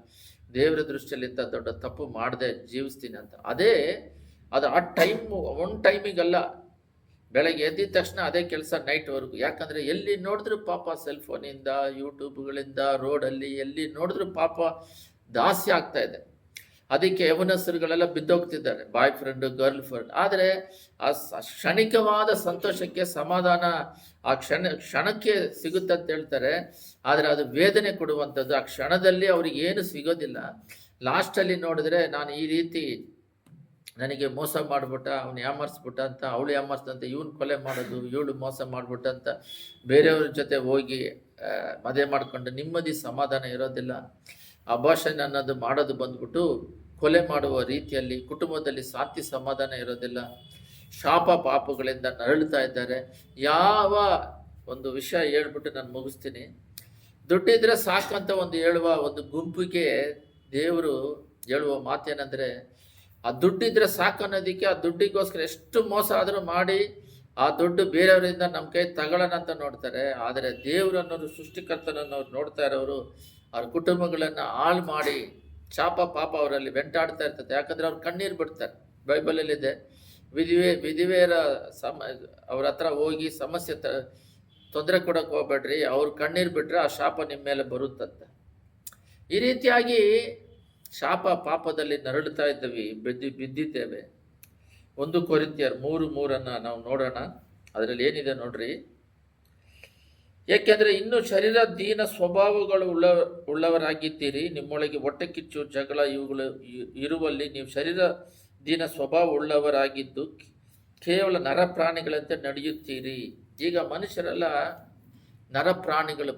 ದೇವರ ದೃಷ್ಟಿಯಲ್ಲಿ ಇಂಥ ದೊಡ್ಡ ತಪ್ಪು ಮಾಡದೆ ಜೀವಿಸ್ತೀನಿ ಅಂತ. ಅದು ಆ ಟೈಮಿಗಲ್ಲ, ಬೆಳಗ್ಗೆ ಎದ್ದಿದ ತಕ್ಷಣ ಅದೇ ಕೆಲಸ ನೈಟ್ವರೆಗೂ. ಯಾಕಂದರೆ ಎಲ್ಲಿ ನೋಡಿದ್ರೂ ಪಾಪ ಸೆಲ್ಫೋನಿಂದ, ಯೂಟ್ಯೂಬ್ಗಳಿಂದ, ರೋಡಲ್ಲಿ ಎಲ್ಲಿ ನೋಡಿದ್ರೂ ಪಾಪ ದಾಸ್ಯ ಆಗ್ತಾ ಇದೆ. ಅದಕ್ಕೆ ಯವನಸ್ಥರುಗಳೆಲ್ಲ ಬಿದ್ದೋಗ್ತಿದ್ದಾರೆ, ಬಾಯ್ ಫ್ರೆಂಡು, ಗರ್ಲ್ ಫ್ರೆಂಡ್. ಆದರೆ ಆ ಕ್ಷಣಿಕವಾದ ಸಂತೋಷಕ್ಕೆ ಸಮಾಧಾನ ಆ ಕ್ಷಣಕ್ಕೆ ಸಿಗುತ್ತೆ ಅಂತ ಹೇಳ್ತಾರೆ. ಆದರೆ ಅದು ವೇದನೆ ಕೊಡುವಂಥದ್ದು. ಆ ಕ್ಷಣದಲ್ಲಿ ಅವ್ರಿಗೆ ಏನು ಸಿಗೋದಿಲ್ಲ. ಲಾಸ್ಟಲ್ಲಿ ನೋಡಿದ್ರೆ ನಾನು ಈ ರೀತಿ ನನಗೆ ಮೋಸ ಮಾಡಿಬಿಟ್ಟ, ಅವನು ಯಾಮರ್ಸ್ಬಿಟ್ಟ ಅಂತ, ಅವಳು ಯಾಮರ್ಸ್ದಂತ, ಇವನು ಕೊಲೆ ಮಾಡೋದು, ಇವಳು ಮೋಸ ಮಾಡಿಬಿಟ್ಟಂತ ಬೇರೆಯವ್ರ ಜೊತೆ ಹೋಗಿ ಮದುವೆ ಮಾಡಿಕೊಂಡು ನೆಮ್ಮದಿ ಸಮಾಧಾನ ಇರೋದಿಲ್ಲ. ಅಭಾಷಣ ಅನ್ನೋದು ಮಾಡೋದು ಬಂದ್ಬಿಟ್ಟು ಕೊಲೆ ಮಾಡುವ ರೀತಿಯಲ್ಲಿ ಕುಟುಂಬದಲ್ಲಿ ಶಾಂತಿ ಸಮಾಧಾನ ಇರೋದಿಲ್ಲ. ಶಾಪ ಪಾಪಗಳಿಂದ ನರಳುತ್ತಾ ಇದ್ದಾರೆ. ಯಾವ ಒಂದು ವಿಷಯ ಹೇಳ್ಬಿಟ್ಟು ನಾನು ಮುಗಿಸ್ತೀನಿ. ದುಡ್ಡಿದ್ರೆ ಸಾಕಂತ ಹೇಳುವ ಒಂದು ಗುಂಪಿಗೆ ದೇವರು ಹೇಳುವ ಮಾತೇನೆಂದರೆ, ಆ ದುಡ್ಡಿದ್ರೆ ಸಾಕು ಅನ್ನೋದಕ್ಕೆ, ಆ ದುಡ್ಡಿಗೋಸ್ಕರ ಎಷ್ಟು ಮೋಸ ಆದರೂ ಮಾಡಿ ಆ ದುಡ್ಡು ಬೇರೆಯವರಿಂದ ನಮ್ಮ ಕೈ ತಗೊಳ್ಳೋಣ ಅಂತ ನೋಡ್ತಾರೆ. ಆದರೆ ದೇವರು ಅನ್ನೋರು, ಸೃಷ್ಟಿಕರ್ತನನ್ನು ನೋಡ್ತಾ ಇರೋರು ಅವ್ರ ಕುಟುಂಬಗಳನ್ನು ಹಾಳು ಮಾಡಿ ಶಾಪ ಪಾಪ ಅವರಲ್ಲಿ ವೆಂಟಾಡ್ತಾ ಇರ್ತದೆ. ಯಾಕಂದರೆ ಅವ್ರು ಕಣ್ಣೀರು ಬಿಡ್ತಾರೆ. ಬೈಬಲಲ್ಲಿದೆ, ವಿಧಿವೆಯರ ಅವ್ರ ಹತ್ರ ಹೋಗಿ ಸಮಸ್ಯೆ ತೊಂದರೆ ಕೊಡೋಕೆ ಹೋಗ್ಬೇಡ್ರಿ, ಅವ್ರು ಕಣ್ಣೀರು ಬಿಟ್ಟರೆ ಆ ಶಾಪ ನಿಮ್ಮ ಮೇಲೆ ಬರುತ್ತಂತೆ. ಈ ರೀತಿಯಾಗಿ ಶಾಪ ಪಾಪದಲ್ಲಿ ನರಳುತ್ತಾ ಇದ್ದೀವಿ, ಬಿದ್ದಿದ್ದೇವೆ. 1 ಕೊರಿಂಥಿಯರ್ 3:3 ನಾವು ನೋಡೋಣ. ಅದರಲ್ಲಿ ಏನಿದೆ ನೋಡ್ರಿ. ಏಕೆಂದರೆ ಇನ್ನೂ ಶರೀರ ದೀನ ಸ್ವಭಾವಗಳು ಉಳ್ಳವರಾಗಿದ್ದೀರಿ. ನಿಮ್ಮೊಳಗೆ ಹೊಟ್ಟೆ ಕಿಚ್ಚು, ಜಗಳ ಇವುಗಳು ಇರುವಲ್ಲಿ ನೀವು ಶರೀರ ದೀನ ಸ್ವಭಾವ ಉಳ್ಳವರಾಗಿದ್ದು ಕೇವಲ ನರಪ್ರಾಣಿಗಳಂತೆ ನಡೆಯುತ್ತೀರಿ. ಈಗ ಮನುಷ್ಯರೆಲ್ಲ ನರಪ್ರಾಣಿಗಳು,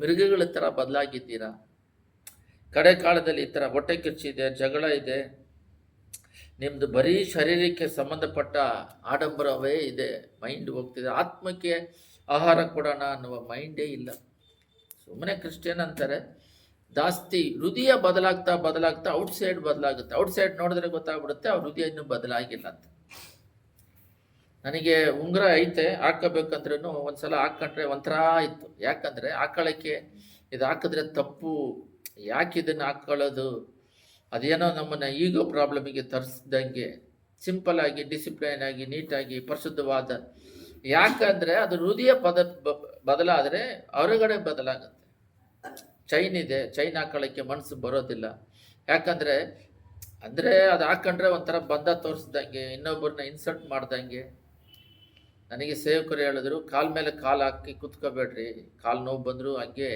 ಮೃಗಗಳ ಥರ ಬದಲಾಗಿದ್ದೀರಾ. ಕಡೆ ಕಾಲದಲ್ಲಿ ಈ ಥರ ಹೊಟ್ಟೆ ಕಿಚ್ಚಿದೆ, ಜಗಳ ಇದೆ, ನಿಮ್ಮದು ಬರೀ ಶರೀರಕ್ಕೆ ಸಂಬಂಧಪಟ್ಟ ಆಡಂಬರವೇ ಇದೆ, ಮೈಂಡ್ ಹೋಗ್ತಿದೆ. ಆತ್ಮಕ್ಕೆ ಆಹಾರ ಕೊಡೋಣ ಅನ್ನುವ ಮೈಂಡೇ ಇಲ್ಲ. ಸುಮ್ಮನೆ ಕ್ರಿಶ್ಚಿಯನ್ ಅಂತಾರೆ. ಜಾಸ್ತಿ ಹೃದಯ ಬದಲಾಗ್ತಾ ಔಟ್ಸೈಡ್ ಬದಲಾಗುತ್ತೆ. ಔಟ್ಸೈಡ್ ನೋಡಿದ್ರೆ ಗೊತ್ತಾಗ್ಬಿಡುತ್ತೆ ಅವ್ರ ಹೃದಯ ಇನ್ನೂ ಬದಲಾಗಿಲ್ಲ ಅಂತ. ನನಗೆ ಉಂಗುರ ಐತೆ, ಹಾಕಬೇಕಂದ್ರೂ ಒಂದ್ಸಲ ಹಾಕ್ಕೊಂಡ್ರೆ ಒಂಥರ ಇತ್ತು. ಯಾಕಂದರೆ ಹಾಕೊಳ್ಳೋಕ್ಕೆ ಇದು ಹಾಕಿದ್ರೆ ತಪ್ಪು, ಯಾಕೆ ಇದನ್ನು ಹಾಕ್ಕೊಳ್ಳೋದು, ಅದೇನೋ ನಮ್ಮನ್ನು ಈಗೋ ಪ್ರಾಬ್ಲಮಿಗೆ ತರಿಸ್ದಂಗೆ. ಸಿಂಪಲ್ ಆಗಿ, ಡಿಸಿಪ್ಲೈನ್ ಆಗಿ, ನೀಟಾಗಿ, ಪರಿಶುದ್ಧವಾದ. ಯಾಕಂದರೆ ಅದು ಹೃದಯ ಬದಲಾದರೆ ಹೊರಗಡೆ ಬದಲಾಗುತ್ತೆ. ಚೈನ್ ಇದೆ, ಚೈನ್ ಹಾಕೊಳ್ಳೋಕ್ಕೆ ಮನಸ್ಸು ಬರೋದಿಲ್ಲ. ಯಾಕಂದರೆ ಅದು ಹಾಕೊಂಡ್ರೆ ಒಂಥರ ಬಂಧ ತೋರಿಸ್ದಂಗೆ, ಇನ್ನೊಬ್ಬರನ್ನ ಇನ್ಸಲ್ಟ್ ಮಾಡ್ದಂಗೆ. ನನಗೆ ಸೇವಕರು ಹೇಳಿದ್ರು, ಕಾಲ ಮೇಲೆ ಕಾಲು ಹಾಕಿ ಕೂತ್ಕೋಬೇಡ್ರಿ, ಕಾಲು ನೋವು ಬಂದರೂ ಹಂಗೆ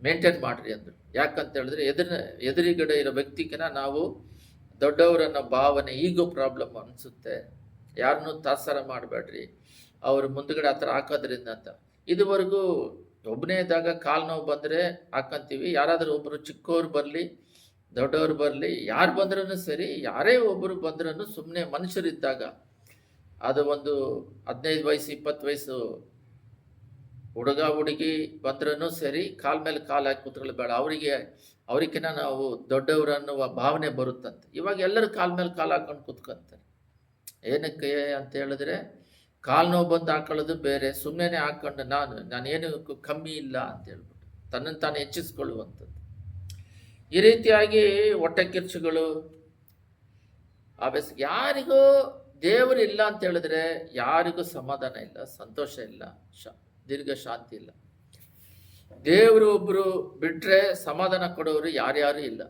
ಮೇಂಟೈನ್ ಮಾಡಿರಿ ಅಂದರು. ಯಾಕಂತ ಹೇಳಿದ್ರೆ ಎದುರುಗಡೆ ಇರೋ ವ್ಯಕ್ತಿಗಿನ ನಾವು ದೊಡ್ಡವರನ್ನ ಭಾವನೆ, ಈಗೋ ಪ್ರಾಬ್ಲಮ್ ಅನಿಸುತ್ತೆ. ಯಾರನ್ನೂ ತಾತ್ಸಾರ ಮಾಡಬೇಡ್ರಿ, ಅವರು ಮುಂದುಗಡೆ ಆ ಥರ ಹಾಕೋದ್ರಿಂದ ಅಂತ. ಇದುವರೆಗೂ ಒಬ್ಬನೇ ಇದ್ದಾಗ ಕಾಲು ನೋವು ಬಂದರೆ ಹಾಕಂತೀವಿ. ಯಾರಾದರೂ ಒಬ್ಬರು ಚಿಕ್ಕವ್ರು ಬರಲಿ, ದೊಡ್ಡವ್ರು ಬರಲಿ, ಯಾರು ಬಂದ್ರೂ ಸರಿ, ಯಾರೇ ಒಬ್ಬರು ಬಂದ್ರೂ ಸುಮ್ಮನೆ ಮನುಷ್ಯರಿದ್ದಾಗ, ಅದು ಒಂದು 15 ವಯಸ್ಸು 20 ವಯಸ್ಸು ಹುಡುಗ ಹುಡುಗಿ ಬಂದ್ರೂ ಸರಿ, ಕಾಲ ಮೇಲೆ ಕಾಲು ಹಾಕಿ ಕೂತ್ಕೊಳ್ಬೇಡ. ಅವರಿಗಿನ್ನ ನಾವು ದೊಡ್ಡವರು ಅನ್ನುವ ಭಾವನೆ ಬರುತ್ತಂತೆ. ಇವಾಗ ಎಲ್ಲರೂ ಕಾಲ ಮೇಲೆ ಕಾಲು ಹಾಕೊಂಡು ಕೂತ್ಕೊಂತಾರೆ. ಏನಕ್ಕೆ ಅಂತ ಹೇಳಿದ್ರೆ, ಕಾಲು ನೋವು ಬಂದು ಹಾಕೊಳ್ಳೋದು ಬೇರೆ, ಸುಮ್ಮನೆ ಹಾಕ್ಕೊಂಡು ನಾನೇನು ಕಮ್ಮಿ ಇಲ್ಲ ಅಂತ ಹೇಳ್ಬಿಟ್ಟು ತನ್ನನ್ನು ತಾನು ಹೆಚ್ಚಿಸ್ಕೊಳ್ಳುವಂಥದ್ದು. ಈ ರೀತಿಯಾಗಿ ಹೊಟ್ಟೆ ಕಿರ್ಚುಗಳು ಯಾರಿಗೂ ದೇವರು ಇಲ್ಲ ಅಂತ ಹೇಳಿದ್ರೆ ಯಾರಿಗೂ ಸಮಾಧಾನ ಇಲ್ಲ, ಸಂತೋಷ ಇಲ್ಲ, ದೀರ್ಘ ಶಾಂತಿ ಇಲ್ಲ. ದೇವರು ಒಬ್ಬರು ಬಿಟ್ಟರೆ ಸಮಾಧಾನ ಕೊಡೋರು ಯಾರ್ಯಾರು ಇಲ್ಲ.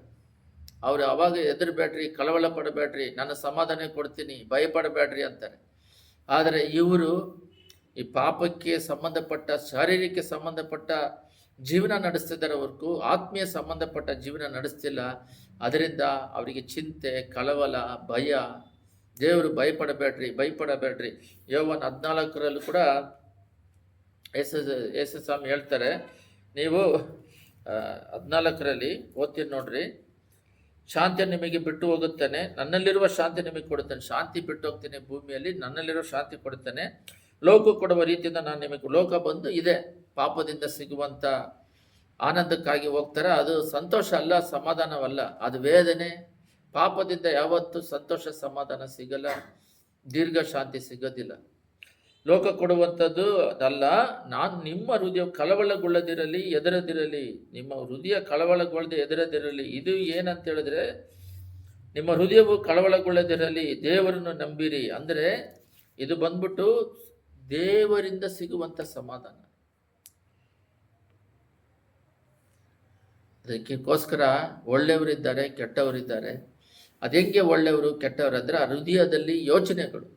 ಅವರು ಅವಾಗ ಹೆದರಬೇಡ್ರಿ, ಕಳವಳ ಪಡಬೇಡ್ರಿ, ನನ್ನ ಸಮಾಧಾನ ಕೊಡ್ತೀನಿ, ಭಯಪಡಬೇಡ್ರಿ ಅಂತಾರೆ. ಆದರೆ ಇವರು ಈ ಪಾಪಕ್ಕೆ ಸಂಬಂಧಪಟ್ಟ, ಶಾರೀರಿಕ ಸಂಬಂಧಪಟ್ಟ ಜೀವನ ನಡೆಸ್ತಿದ್ದಾರೆ ಹೊರತು ಆತ್ಮೀಯ ಸಂಬಂಧಪಟ್ಟ ಜೀವನ ನಡೆಸ್ತಿಲ್ಲ. ಅದರಿಂದ ಅವರಿಗೆ ಚಿಂತೆ, ಕಳವಳ, ಭಯ. ದೇವರು ಭಯಪಡಬೇಡ್ರಿ. ಯೋವಾನ್ 14 ಕೂಡ ಯೇಸು ಸ್ವಾಮಿ ಹೇಳ್ತಾರೆ, ನೀವು 14ರಲ್ಲಿ ಓದ್ತೀನಿ ನೋಡ್ರಿ. ಶಾಂತಿ ನಿಮಗೆ ಬಿಟ್ಟು ಹೋಗುತ್ತಾನೆ, ನನ್ನಲ್ಲಿರುವ ಶಾಂತಿ ನಿಮಗೆ ಕೊಡುತ್ತಾನೆ. ಶಾಂತಿ ಬಿಟ್ಟು ಹೋಗ್ತೇನೆ ಭೂಮಿಯಲ್ಲಿ, ನನ್ನಲ್ಲಿರೋ ಶಾಂತಿ ಕೊಡುತ್ತಾನೆ. ಲೋಕ ಕೊಡುವ ರೀತಿಯಿಂದ ನಾನು ನಿಮಗೆ, ಲೋಕ ಬಂದು ಇದೆ ಪಾಪದಿಂದ ಸಿಗುವಂಥ ಆನಂದಕ್ಕಾಗಿ ಹೋಗ್ತಾರೆ. ಅದು ಸಂತೋಷ ಅಲ್ಲ, ಸಮಾಧಾನವಲ್ಲ, ಅದು ವೇದನೆ. ಪಾಪದಿಂದ ಯಾವತ್ತೂ ಸಂತೋಷ ಸಮಾಧಾನ ಸಿಗಲ್ಲ, ದೀರ್ಘ ಶಾಂತಿ ಸಿಗೋದಿಲ್ಲ. ಲೋಕ ಕೊಡುವಂಥದ್ದು ಅದಲ್ಲ. ನಾನು ನಿಮ್ಮ ಹೃದಯ ಕಳವಳಗೊಳ್ಳದಿರಲಿ, ಎದರದಿರಲಿ. ನಿಮ್ಮ ಹೃದಯ ಕಳವಳಗೊಳ್ಳದೆ ಎದರದಿರಲಿ. ಇದು ಏನಂತ ಹೇಳಿದ್ರೆ, ನಿಮ್ಮ ಹೃದಯವು ಕಳವಳಗೊಳ್ಳದಿರಲಿ, ದೇವರನ್ನು ನಂಬಿರಿ. ಅಂದರೆ ಇದು ಬಂದ್ಬಿಟ್ಟು ದೇವರಿಂದ ಸಿಗುವಂಥ ಸಮಾಧಾನ. ಅದಕ್ಕೋಸ್ಕರ ಒಳ್ಳೆಯವರಿದ್ದಾರೆ, ಕೆಟ್ಟವರಿದ್ದಾರೆ. ಅದೆಂಗೆ ಒಳ್ಳೆಯವರು ಕೆಟ್ಟವರು ಅಂದರೆ, ಆ ಹೃದಯದಲ್ಲಿ ಯೋಚನೆಗಳು,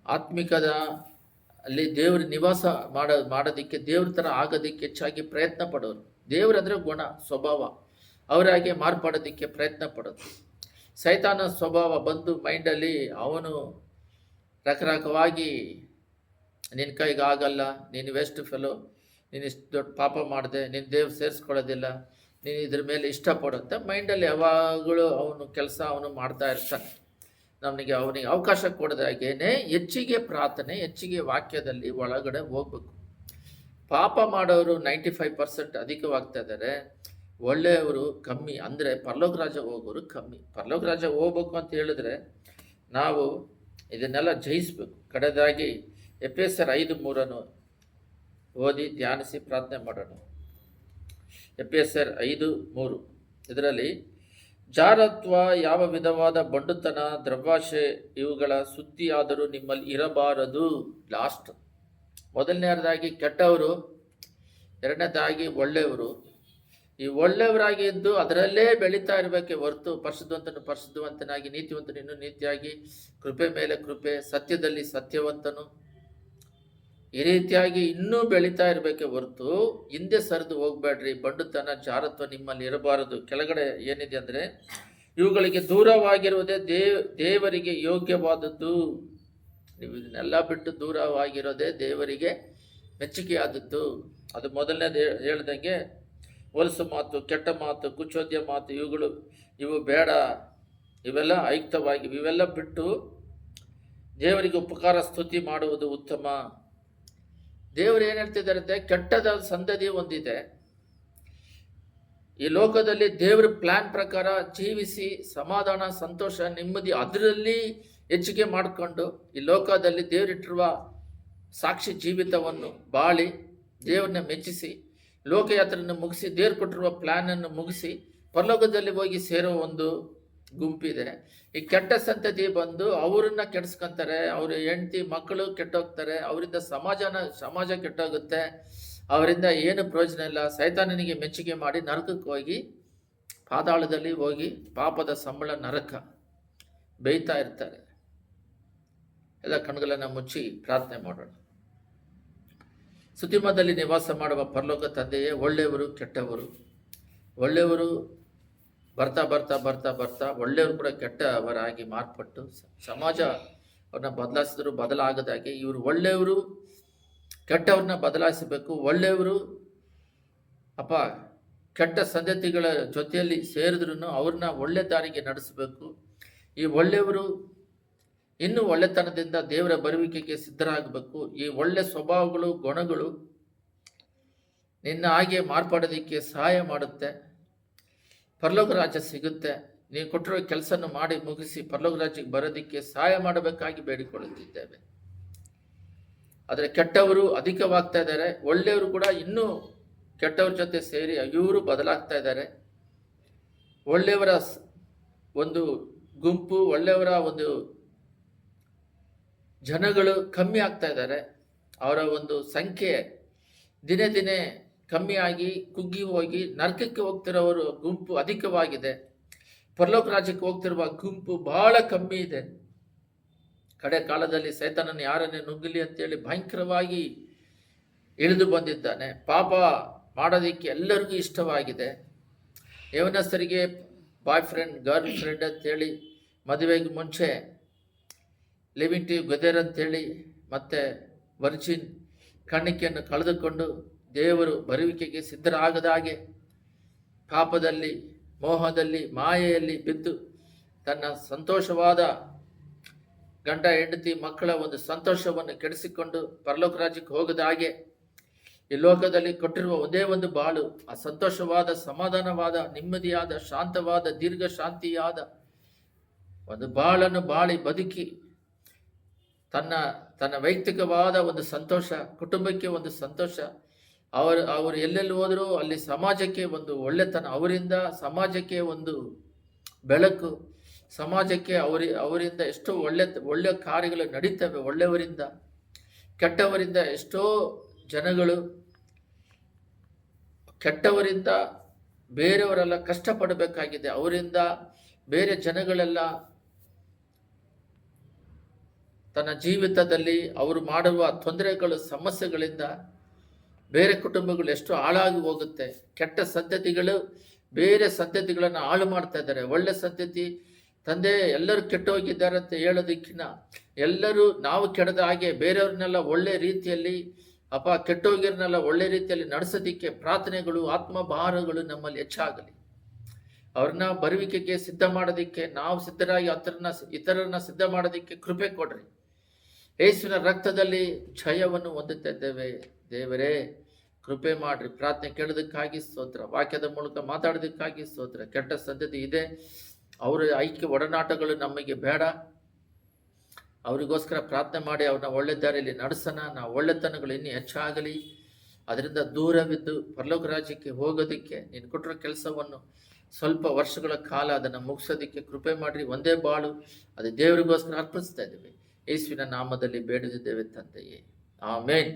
ಆತ್ಮಿಕದ ಅಲ್ಲಿ ದೇವ್ರ ನಿವಾಸ ಮಾಡೋದಕ್ಕೆ, ದೇವ್ರ ಥರ ಆಗೋದಕ್ಕೆ ಹೆಚ್ಚಾಗಿ ಪ್ರಯತ್ನ ಪಡೋರು. ದೇವರಂದರೆ ಗುಣ, ಸ್ವಭಾವ, ಅವರಾಗೆ ಮಾರ್ಪಾಡೋದಕ್ಕೆ ಪ್ರಯತ್ನ ಪಡೋದು. ಸೈತಾನ ಸ್ವಭಾವ ಬಂದು ಮೈಂಡಲ್ಲಿ ಅವನು ರಕರಕವಾಗಿ, ನಿನ್ನ ಕೈಗೆ ಆಗಲ್ಲ, ನೀನು ವೇಸ್ಟ್ ಫೆಲೋ, ನೀನು ಇಷ್ಟು ದೊಡ್ಡ ಪಾಪ ಮಾಡಿದೆ, ನೀನು ದೇವ್ರು ಸೇರಿಸ್ಕೊಳ್ಳೋದಿಲ್ಲ, ನೀನು ಇದ್ರ ಮೇಲೆ ಇಷ್ಟಪಡುತ್ತೆ ಮೈಂಡಲ್ಲಿ ಯಾವಾಗಲೂ ಅವನು ಕೆಲಸ ಅವನು ಮಾಡ್ತಾ ಇರ್ತಾನೆ. ಅವನಿಗೆ ಅವಕಾಶ ಕೊಡದಾಗೇನೆ ಹೆಚ್ಚಿಗೆ ಪ್ರಾರ್ಥನೆ, ಹೆಚ್ಚಿಗೆ ವಾಕ್ಯದಲ್ಲಿ ಒಳಗಡೆ ಹೋಗ್ಬೇಕು. ಪಾಪ ಮಾಡೋರು 95% ಅಧಿಕವಾಗ್ತಾ ಇದ್ದಾರೆ, ಒಳ್ಳೆಯವರು ಕಮ್ಮಿ. ಅಂದರೆ ಪರಲೋಕ ರಾಜ್ಯ ಹೋಗೋರು ಕಮ್ಮಿ. ಪರಲೋಕ ರಾಜ್ಯ ಹೋಗ್ಬೇಕು ಅಂತ ಹೇಳಿದ್ರೆ ನಾವು ಇದನ್ನೆಲ್ಲ ಜಯಿಸ್ಬೇಕು. ಕಡೆದಾಗಿ ಎಫೆಸರ್ 5:3 ಓದಿ ಧ್ಯಾನಿಸಿ ಪ್ರಾರ್ಥನೆ ಮಾಡೋಣ. ಎಫೆಸರ್ 5:3 ಇದರಲ್ಲಿ, ಜಾರತ್ವ, ಯಾವ ವಿಧವಾದ ಬಂಡುತನ, ದ್ರವ್ಯಾಶೆ ಇವುಗಳ ಸುದ್ದಿಯಾದರೂ ನಿಮ್ಮಲ್ಲಿ ಇರಬಾರದು. ಲಾಸ್ಟ್, ಮೊದಲನೇದಾಗಿ ಕೆಟ್ಟವರು, ಎರಡನೇದಾಗಿ ಒಳ್ಳೆಯವರು. ಈ ಒಳ್ಳೆಯವರಾಗಿ ಇದ್ದು ಅದರಲ್ಲೇ ಬೆಳೀತಾ ಇರಬೇಕೆ ಹೊರತು, ಪರಿಶುದ್ಧವಂತನು ಪರಿಶುದ್ಧವಂತನಾಗಿ, ನೀತಿವಂತನು ಇನ್ನೂ ನೀತಿಯಾಗಿ, ಕೃಪೆ ಮೇಲೆ ಕೃಪೆ, ಸತ್ಯದಲ್ಲಿ ಸತ್ಯವಂತನು, ಈ ರೀತಿಯಾಗಿ ಇನ್ನೂ ಬೆಳೀತಾ ಇರಬೇಕೆ ಹೊರತು ಹಿಂದೆ ಸರಿದು ಹೋಗ್ಬೇಡ್ರಿ. ಬಂಡುತನ, ಜಾರತ್ವ ನಿಮ್ಮಲ್ಲಿ ಇರಬಾರದು. ಕೆಳಗಡೆ ಏನಿದೆ ಅಂದರೆ, ಇವುಗಳಿಗೆ ದೂರವಾಗಿರುವುದೇ ದೇವರಿಗೆ ಯೋಗ್ಯವಾದದ್ದು. ನೀವು ಇದನ್ನೆಲ್ಲ ಬಿಟ್ಟು ದೂರವಾಗಿರೋದೇ ದೇವರಿಗೆ ಮೆಚ್ಚುಗೆಯಾದದ್ದು. ಅದು ಮೊದಲನೇದು ಹೇಳ್ದಂಗೆ, ಹೊಲಸು ಮಾತು, ಕೆಟ್ಟ ಮಾತು, ಕುಚೋದ್ಯ ಮಾತು, ಇವು ಬೇಡ, ಇವೆಲ್ಲ ಆಯುಕ್ತವಾಗಿ, ಇವೆಲ್ಲ ಬಿಟ್ಟು ದೇವರಿಗೆ ಉಪಕಾರ ಸ್ತುತಿ ಮಾಡುವುದು ಉತ್ತಮ. ದೇವರು ಏನು ಹೇಳ್ತಿದ್ದಾರೆ ಅಂದರೆ, ಕೆಟ್ಟದ ಸಂತತಿ ಒಂದಿದೆ ಈ ಲೋಕದಲ್ಲಿ. ದೇವರ ಪ್ಲಾನ್ ಪ್ರಕಾರ ಜೀವಿಸಿ ಸಮಾಧಾನ, ಸಂತೋಷ, ನೆಮ್ಮದಿ ಅದರಲ್ಲಿ ಹೆಚ್ಚಿಗೆ ಮಾಡಿಕೊಂಡು, ಈ ಲೋಕದಲ್ಲಿ ದೇವರಿಟ್ಟಿರುವ ಸಾಕ್ಷಿ ಜೀವಿತವನ್ನು ಬಾಳಿ ದೇವರನ್ನ ಮೆಚ್ಚಿಸಿ, ಲೋಕಯಾತ್ರೆಯನ್ನು ಮುಗಿಸಿ, ದೇವ್ರು ಕೊಟ್ಟಿರುವ ಪ್ಲ್ಯಾನನ್ನು ಮುಗಿಸಿ ಪರಲೋಕದಲ್ಲಿ ಹೋಗಿ ಸೇರೋ ಒಂದು ಗುಂಪಿದೆ. ಈ ಕೆಟ್ಟ ಸಂತತಿ ಬಂದು ಅವರನ್ನ ಕೆಡಿಸ್ಕೊಂತಾರೆ, ಅವ್ರ ಹೆಂಡತಿ ಮಕ್ಕಳು ಕೆಟ್ಟೋಗ್ತಾರೆ, ಅವರಿಂದ ಸಮಾಜ ಕೆಟ್ಟೋಗುತ್ತೆ, ಅವರಿಂದ ಏನು ಪ್ರಯೋಜನ ಇಲ್ಲ. ಸೈತಾನನಿಗೆ ಮೆಚ್ಚುಗೆ ಮಾಡಿ ನರಕಕ್ಕೆ ಹೋಗಿ, ಪಾತಾಳದಲ್ಲಿ ಹೋಗಿ ಪಾಪದ ಸಂಬಳ ನರಕ ಬೇಯ್ತಾ ಇರ್ತಾರೆ. ಎಲ್ಲ ಕಣ್ಗಳನ್ನು ಮುಚ್ಚಿ ಪ್ರಾರ್ಥನೆ ಮಾಡೋಣ. ಸುತಿಮದಲ್ಲಿ ನಿವಾಸ ಮಾಡುವ ಪರಲೋಕ ತಂದೆಯೇ, ಒಳ್ಳೆಯವರು ಕೆಟ್ಟವರು, ಒಳ್ಳೆಯವರು ಬರ್ತಾ ಬರ್ತಾ ಬರ್ತಾ ಬರ್ತಾ ಒಳ್ಳೆಯವರು ಕೂಡ ಕೆಟ್ಟವರಾಗಿ ಮಾರ್ಪಟ್ಟು ಸಮಾಜ ಅವ್ರನ್ನ ಬದಲಾಯಿಸಿದ್ರು ಬದಲಾಗದಾಗೆ ಇವರು ಒಳ್ಳೆಯವರು ಕೆಟ್ಟವ್ರನ್ನ ಬದಲಾಯಿಸಬೇಕು. ಒಳ್ಳೆಯವರು ಅಪ್ಪ ಕೆಟ್ಟ ಸಂಗತಿಗಳ ಜೊತೆಯಲ್ಲಿ ಸೇರಿದ್ರೂ ಅವ್ರನ್ನ ಒಳ್ಳೆ ದಾರಿಗೆ ನಡೆಸಬೇಕು. ಈ ಒಳ್ಳೆಯವರು ಇನ್ನೂ ಒಳ್ಳೆತನದಿಂದ ದೇವರ ಬರುವಿಕೆಗೆ ಸಿದ್ಧರಾಗಬೇಕು. ಈ ಒಳ್ಳೆ ಸ್ವಭಾವಗಳು, ಗುಣಗಳು ನಿನ್ನ ಹಾಗೆ ಮಾರ್ಪಾಡೋದಕ್ಕೆ ಸಹಾಯ ಮಾಡುತ್ತೆ. ಪರಲೋಕ ರಾಜ್ಯ ಸಿಗುತ್ತೆ. ನೀವು ಕೊಟ್ಟಿರೋ ಕೆಲಸನ ಮಾಡಿ ಮುಗಿಸಿ ಪರಲೋಕ ರಾಜ್ಯಕ್ಕೆ ಬರೋದಕ್ಕೆ ಸಹಾಯ ಮಾಡಬೇಕಾಗಿ ಬೇಡಿಕೊಳ್ಳುತ್ತಿದ್ದೇವೆ. ಆದರೆ ಕೆಟ್ಟವರು ಅಧಿಕವಾಗ್ತಾ ಇದ್ದಾರೆ, ಒಳ್ಳೆಯವರು ಕೂಡ ಇನ್ನೂ ಕೆಟ್ಟವ್ರ ಜೊತೆ ಸೇರಿ ಇವರು ಬದಲಾಗ್ತಾ ಇದ್ದಾರೆ. ಒಳ್ಳೆಯವರ ಒಂದು ಗುಂಪು, ಒಳ್ಳೆಯವರ ಒಂದು ಜನಗಳು ಕಮ್ಮಿ ಆಗ್ತಾ ಇದ್ದಾರೆ. ಅವರ ಒಂದು ಸಂಖ್ಯೆ ದಿನೇ ದಿನೇ ಕಮ್ಮಿಯಾಗಿ ಕುಗ್ಗಿ ಹೋಗಿ ನರಕಕ್ಕೆ ಹೋಗ್ತಿರೋವರು ಗುಂಪು ಅಧಿಕವಾಗಿದೆ. ಪರಲೋಕ ರಾಜ್ಯಕ್ಕೆ ಹೋಗ್ತಿರುವ ಗುಂಪು ಬಹಳ ಕಮ್ಮಿ ಇದೆ. ಕಡೆ ಕಾಲದಲ್ಲಿ ಸೈತಾನನ್ನು ಯಾರನ್ನೇ ನುಗ್ಗಲಿ ಅಂತೇಳಿ ಭಯಂಕರವಾಗಿ ಇಳಿದು ಬಂದಿದ್ದಾನೆ. ಪಾಪ ಮಾಡೋದಕ್ಕೆ ಎಲ್ಲರಿಗೂ ಇಷ್ಟವಾಗಿದೆ. ಯೌವನಸ್ಥರಿಗೆ ಬಾಯ್ ಫ್ರೆಂಡ್, ಗರ್ಲ್ ಫ್ರೆಂಡ್ ಅಂತೇಳಿ, ಮದುವೆಗೆ ಮುಂಚೆ ಲಿವಿಂಗ್ ಟು ಗೆದರ್ ಅಂತೇಳಿ, ಮತ್ತು ವರ್ಜಿನ್ ಕಾಣಿಕೆಯನ್ನು ಕಳೆದುಕೊಂಡು ದೇವರು ಬರುವಿಕೆಗೆ ಸಿದ್ಧರಾಗದ ಹಾಗೆ ಪಾಪದಲ್ಲಿ, ಮೋಹದಲ್ಲಿ, ಮಾಯೆಯಲ್ಲಿ ಬಿದ್ದು ತನ್ನ ಸಂತೋಷವಾದ ಗಂಡ ಹೆಂಡತಿ ಮಕ್ಕಳ ಒಂದು ಸಂತೋಷವನ್ನು ಕೆಡಿಸಿಕೊಂಡು ಪರಲೋಕ ರಾಜ್ಯಕ್ಕೆ ಹೋಗದ ಹಾಗೆ ಈ ಲೋಕದಲ್ಲಿ ಕೊಟ್ಟಿರುವ ಒಂದೇ ಒಂದು ಬಾಳು, ಆ ಸಂತೋಷವಾದ, ಸಮಾಧಾನವಾದ, ನೆಮ್ಮದಿಯಾದ, ಶಾಂತವಾದ, ದೀರ್ಘ ಶಾಂತಿಯಾದ ಒಂದು ಬಾಳನ್ನು ಬಾಳಿ ಬದುಕಿ ತನ್ನ ವೈಯಕ್ತಿಕವಾದ ಒಂದು ಸಂತೋಷ, ಕುಟುಂಬಕ್ಕೆ ಒಂದು ಸಂತೋಷ, ಅವರು ಎಲ್ಲೆಲ್ಲಿ ಹೋದರೂ ಅಲ್ಲಿ ಸಮಾಜಕ್ಕೆ ಒಂದು ಒಳ್ಳೆತನ, ಅವರಿಂದ ಸಮಾಜಕ್ಕೆ ಒಂದು ಬೆಳಕು, ಸಮಾಜಕ್ಕೆ ಅವರಿಂದ ಎಷ್ಟೋ ಒಳ್ಳೆ ಕಾರ್ಯಗಳು ನಡೀತವೆ. ಒಳ್ಳೆಯವರಿಂದ, ಕೆಟ್ಟವರಿಂದ ಎಷ್ಟೋ ಜನಗಳು, ಕೆಟ್ಟವರಿಂದ ಬೇರೆಯವರೆಲ್ಲ ಕಷ್ಟಪಡಬೇಕಾಗಿದೆ. ಅವರಿಂದ ಬೇರೆ ಜನಗಳೆಲ್ಲ ತನ್ನ ಜೀವಿತದಲ್ಲಿ ಅವರು ಮಾಡುವ ತೊಂದರೆಗಳು, ಸಮಸ್ಯೆಗಳಿಂದ ಬೇರೆ ಕುಟುಂಬಗಳು ಎಷ್ಟು ಹಾಳಾಗಿ ಹೋಗುತ್ತೆ. ಕೆಟ್ಟ ಸಂತತಿಗಳು ಬೇರೆ ಸಂತತಿಗಳನ್ನು ಹಾಳು ಮಾಡ್ತಾ ಇದ್ದಾರೆ. ಒಳ್ಳೆ ಸಂತತಿ, ತಂದೆ ಎಲ್ಲರೂ ಕೆಟ್ಟೋಗಿದ್ದಾರೆ ಅಂತ ಹೇಳೋದಕ್ಕಿಂತ ಎಲ್ಲರೂ ನಾವು ಕೆಡದ ಹಾಗೆ ಬೇರೆಯವ್ರನ್ನೆಲ್ಲ ಒಳ್ಳೆ ರೀತಿಯಲ್ಲಿ, ಕೆಟ್ಟೋಗಿರನ್ನೆಲ್ಲ ಒಳ್ಳೆ ರೀತಿಯಲ್ಲಿ ನಡೆಸೋದಿಕ್ಕೆ ಪ್ರಾರ್ಥನೆಗಳು, ಆತ್ಮಭಾರಗಳು ನಮ್ಮಲ್ಲಿ ಹೆಚ್ಚಾಗಲಿ. ಅವ್ರನ್ನ ಬರುವಿಕೆಗೆ ಸಿದ್ಧ ಮಾಡೋದಿಕ್ಕೆ ನಾವು ಸಿದ್ಧರಾಗಿ ಇತರರನ್ನ ಸಿದ್ಧ ಮಾಡೋದಿಕ್ಕೆ ಕೃಪೆ ಕೊಡ್ರಿ. ಯೇಸುವಿನ ರಕ್ತದಲ್ಲಿ ಜಯವನ್ನು ಹೊಂದುತ್ತಾ ಇದ್ದೇವೆ. ದೇವರೇ ಕೃಪೆ ಮಾಡ್ರಿ. ಪ್ರಾರ್ಥನೆ ಕೇಳೋದಕ್ಕಾಗಿ ಸ್ತೋತ್ರ. ವಾಕ್ಯದ ಮೂಲಕ ಮಾತಾಡೋದಕ್ಕಾಗಿ ಸ್ತೋತ್ರ. ಕೆಟ್ಟ ಸಂತತಿ ಇದೆ, ಅವರ ಐಕ್ಯ ಒಡನಾಟಗಳು ನಮಗೆ ಬೇಡ. ಅವರಿಗೋಸ್ಕರ ಪ್ರಾರ್ಥನೆ ಮಾಡಿ ಅವ್ರನ್ನ ಒಳ್ಳೆ ದಾರಿಯಲ್ಲಿ ನಡೆಸೋಣ. ನಾವು ಒಳ್ಳೆತನಗಳು ಇನ್ನೂ ಹೆಚ್ಚಾಗಲಿ. ಅದರಿಂದ ದೂರವಿದ್ದು ಪರಲೋಕ ರಾಜ್ಯಕ್ಕೆ ಹೋಗೋದಕ್ಕೆ ನೀನು ಕೊಟ್ಟಿರೋ ಕೆಲಸವನ್ನು ಸ್ವಲ್ಪ ವರ್ಷಗಳ ಕಾಲ ಅದನ್ನು ಮುಗಿಸೋದಕ್ಕೆ ಕೃಪೆ ಮಾಡಿರಿ. ಒಂದೇ ಬಾಳು, ಅದು ದೇವರಿಗೋಸ್ಕರ ಅರ್ಪಿಸ್ತಾ ಇದ್ದೀವಿ. ಯೇಸುವಿನ ನಾಮದಲ್ಲಿ ಬೇಡದಿದ್ದೇವೆ ತಂದೆಯೇ, ಆಮೇನ್.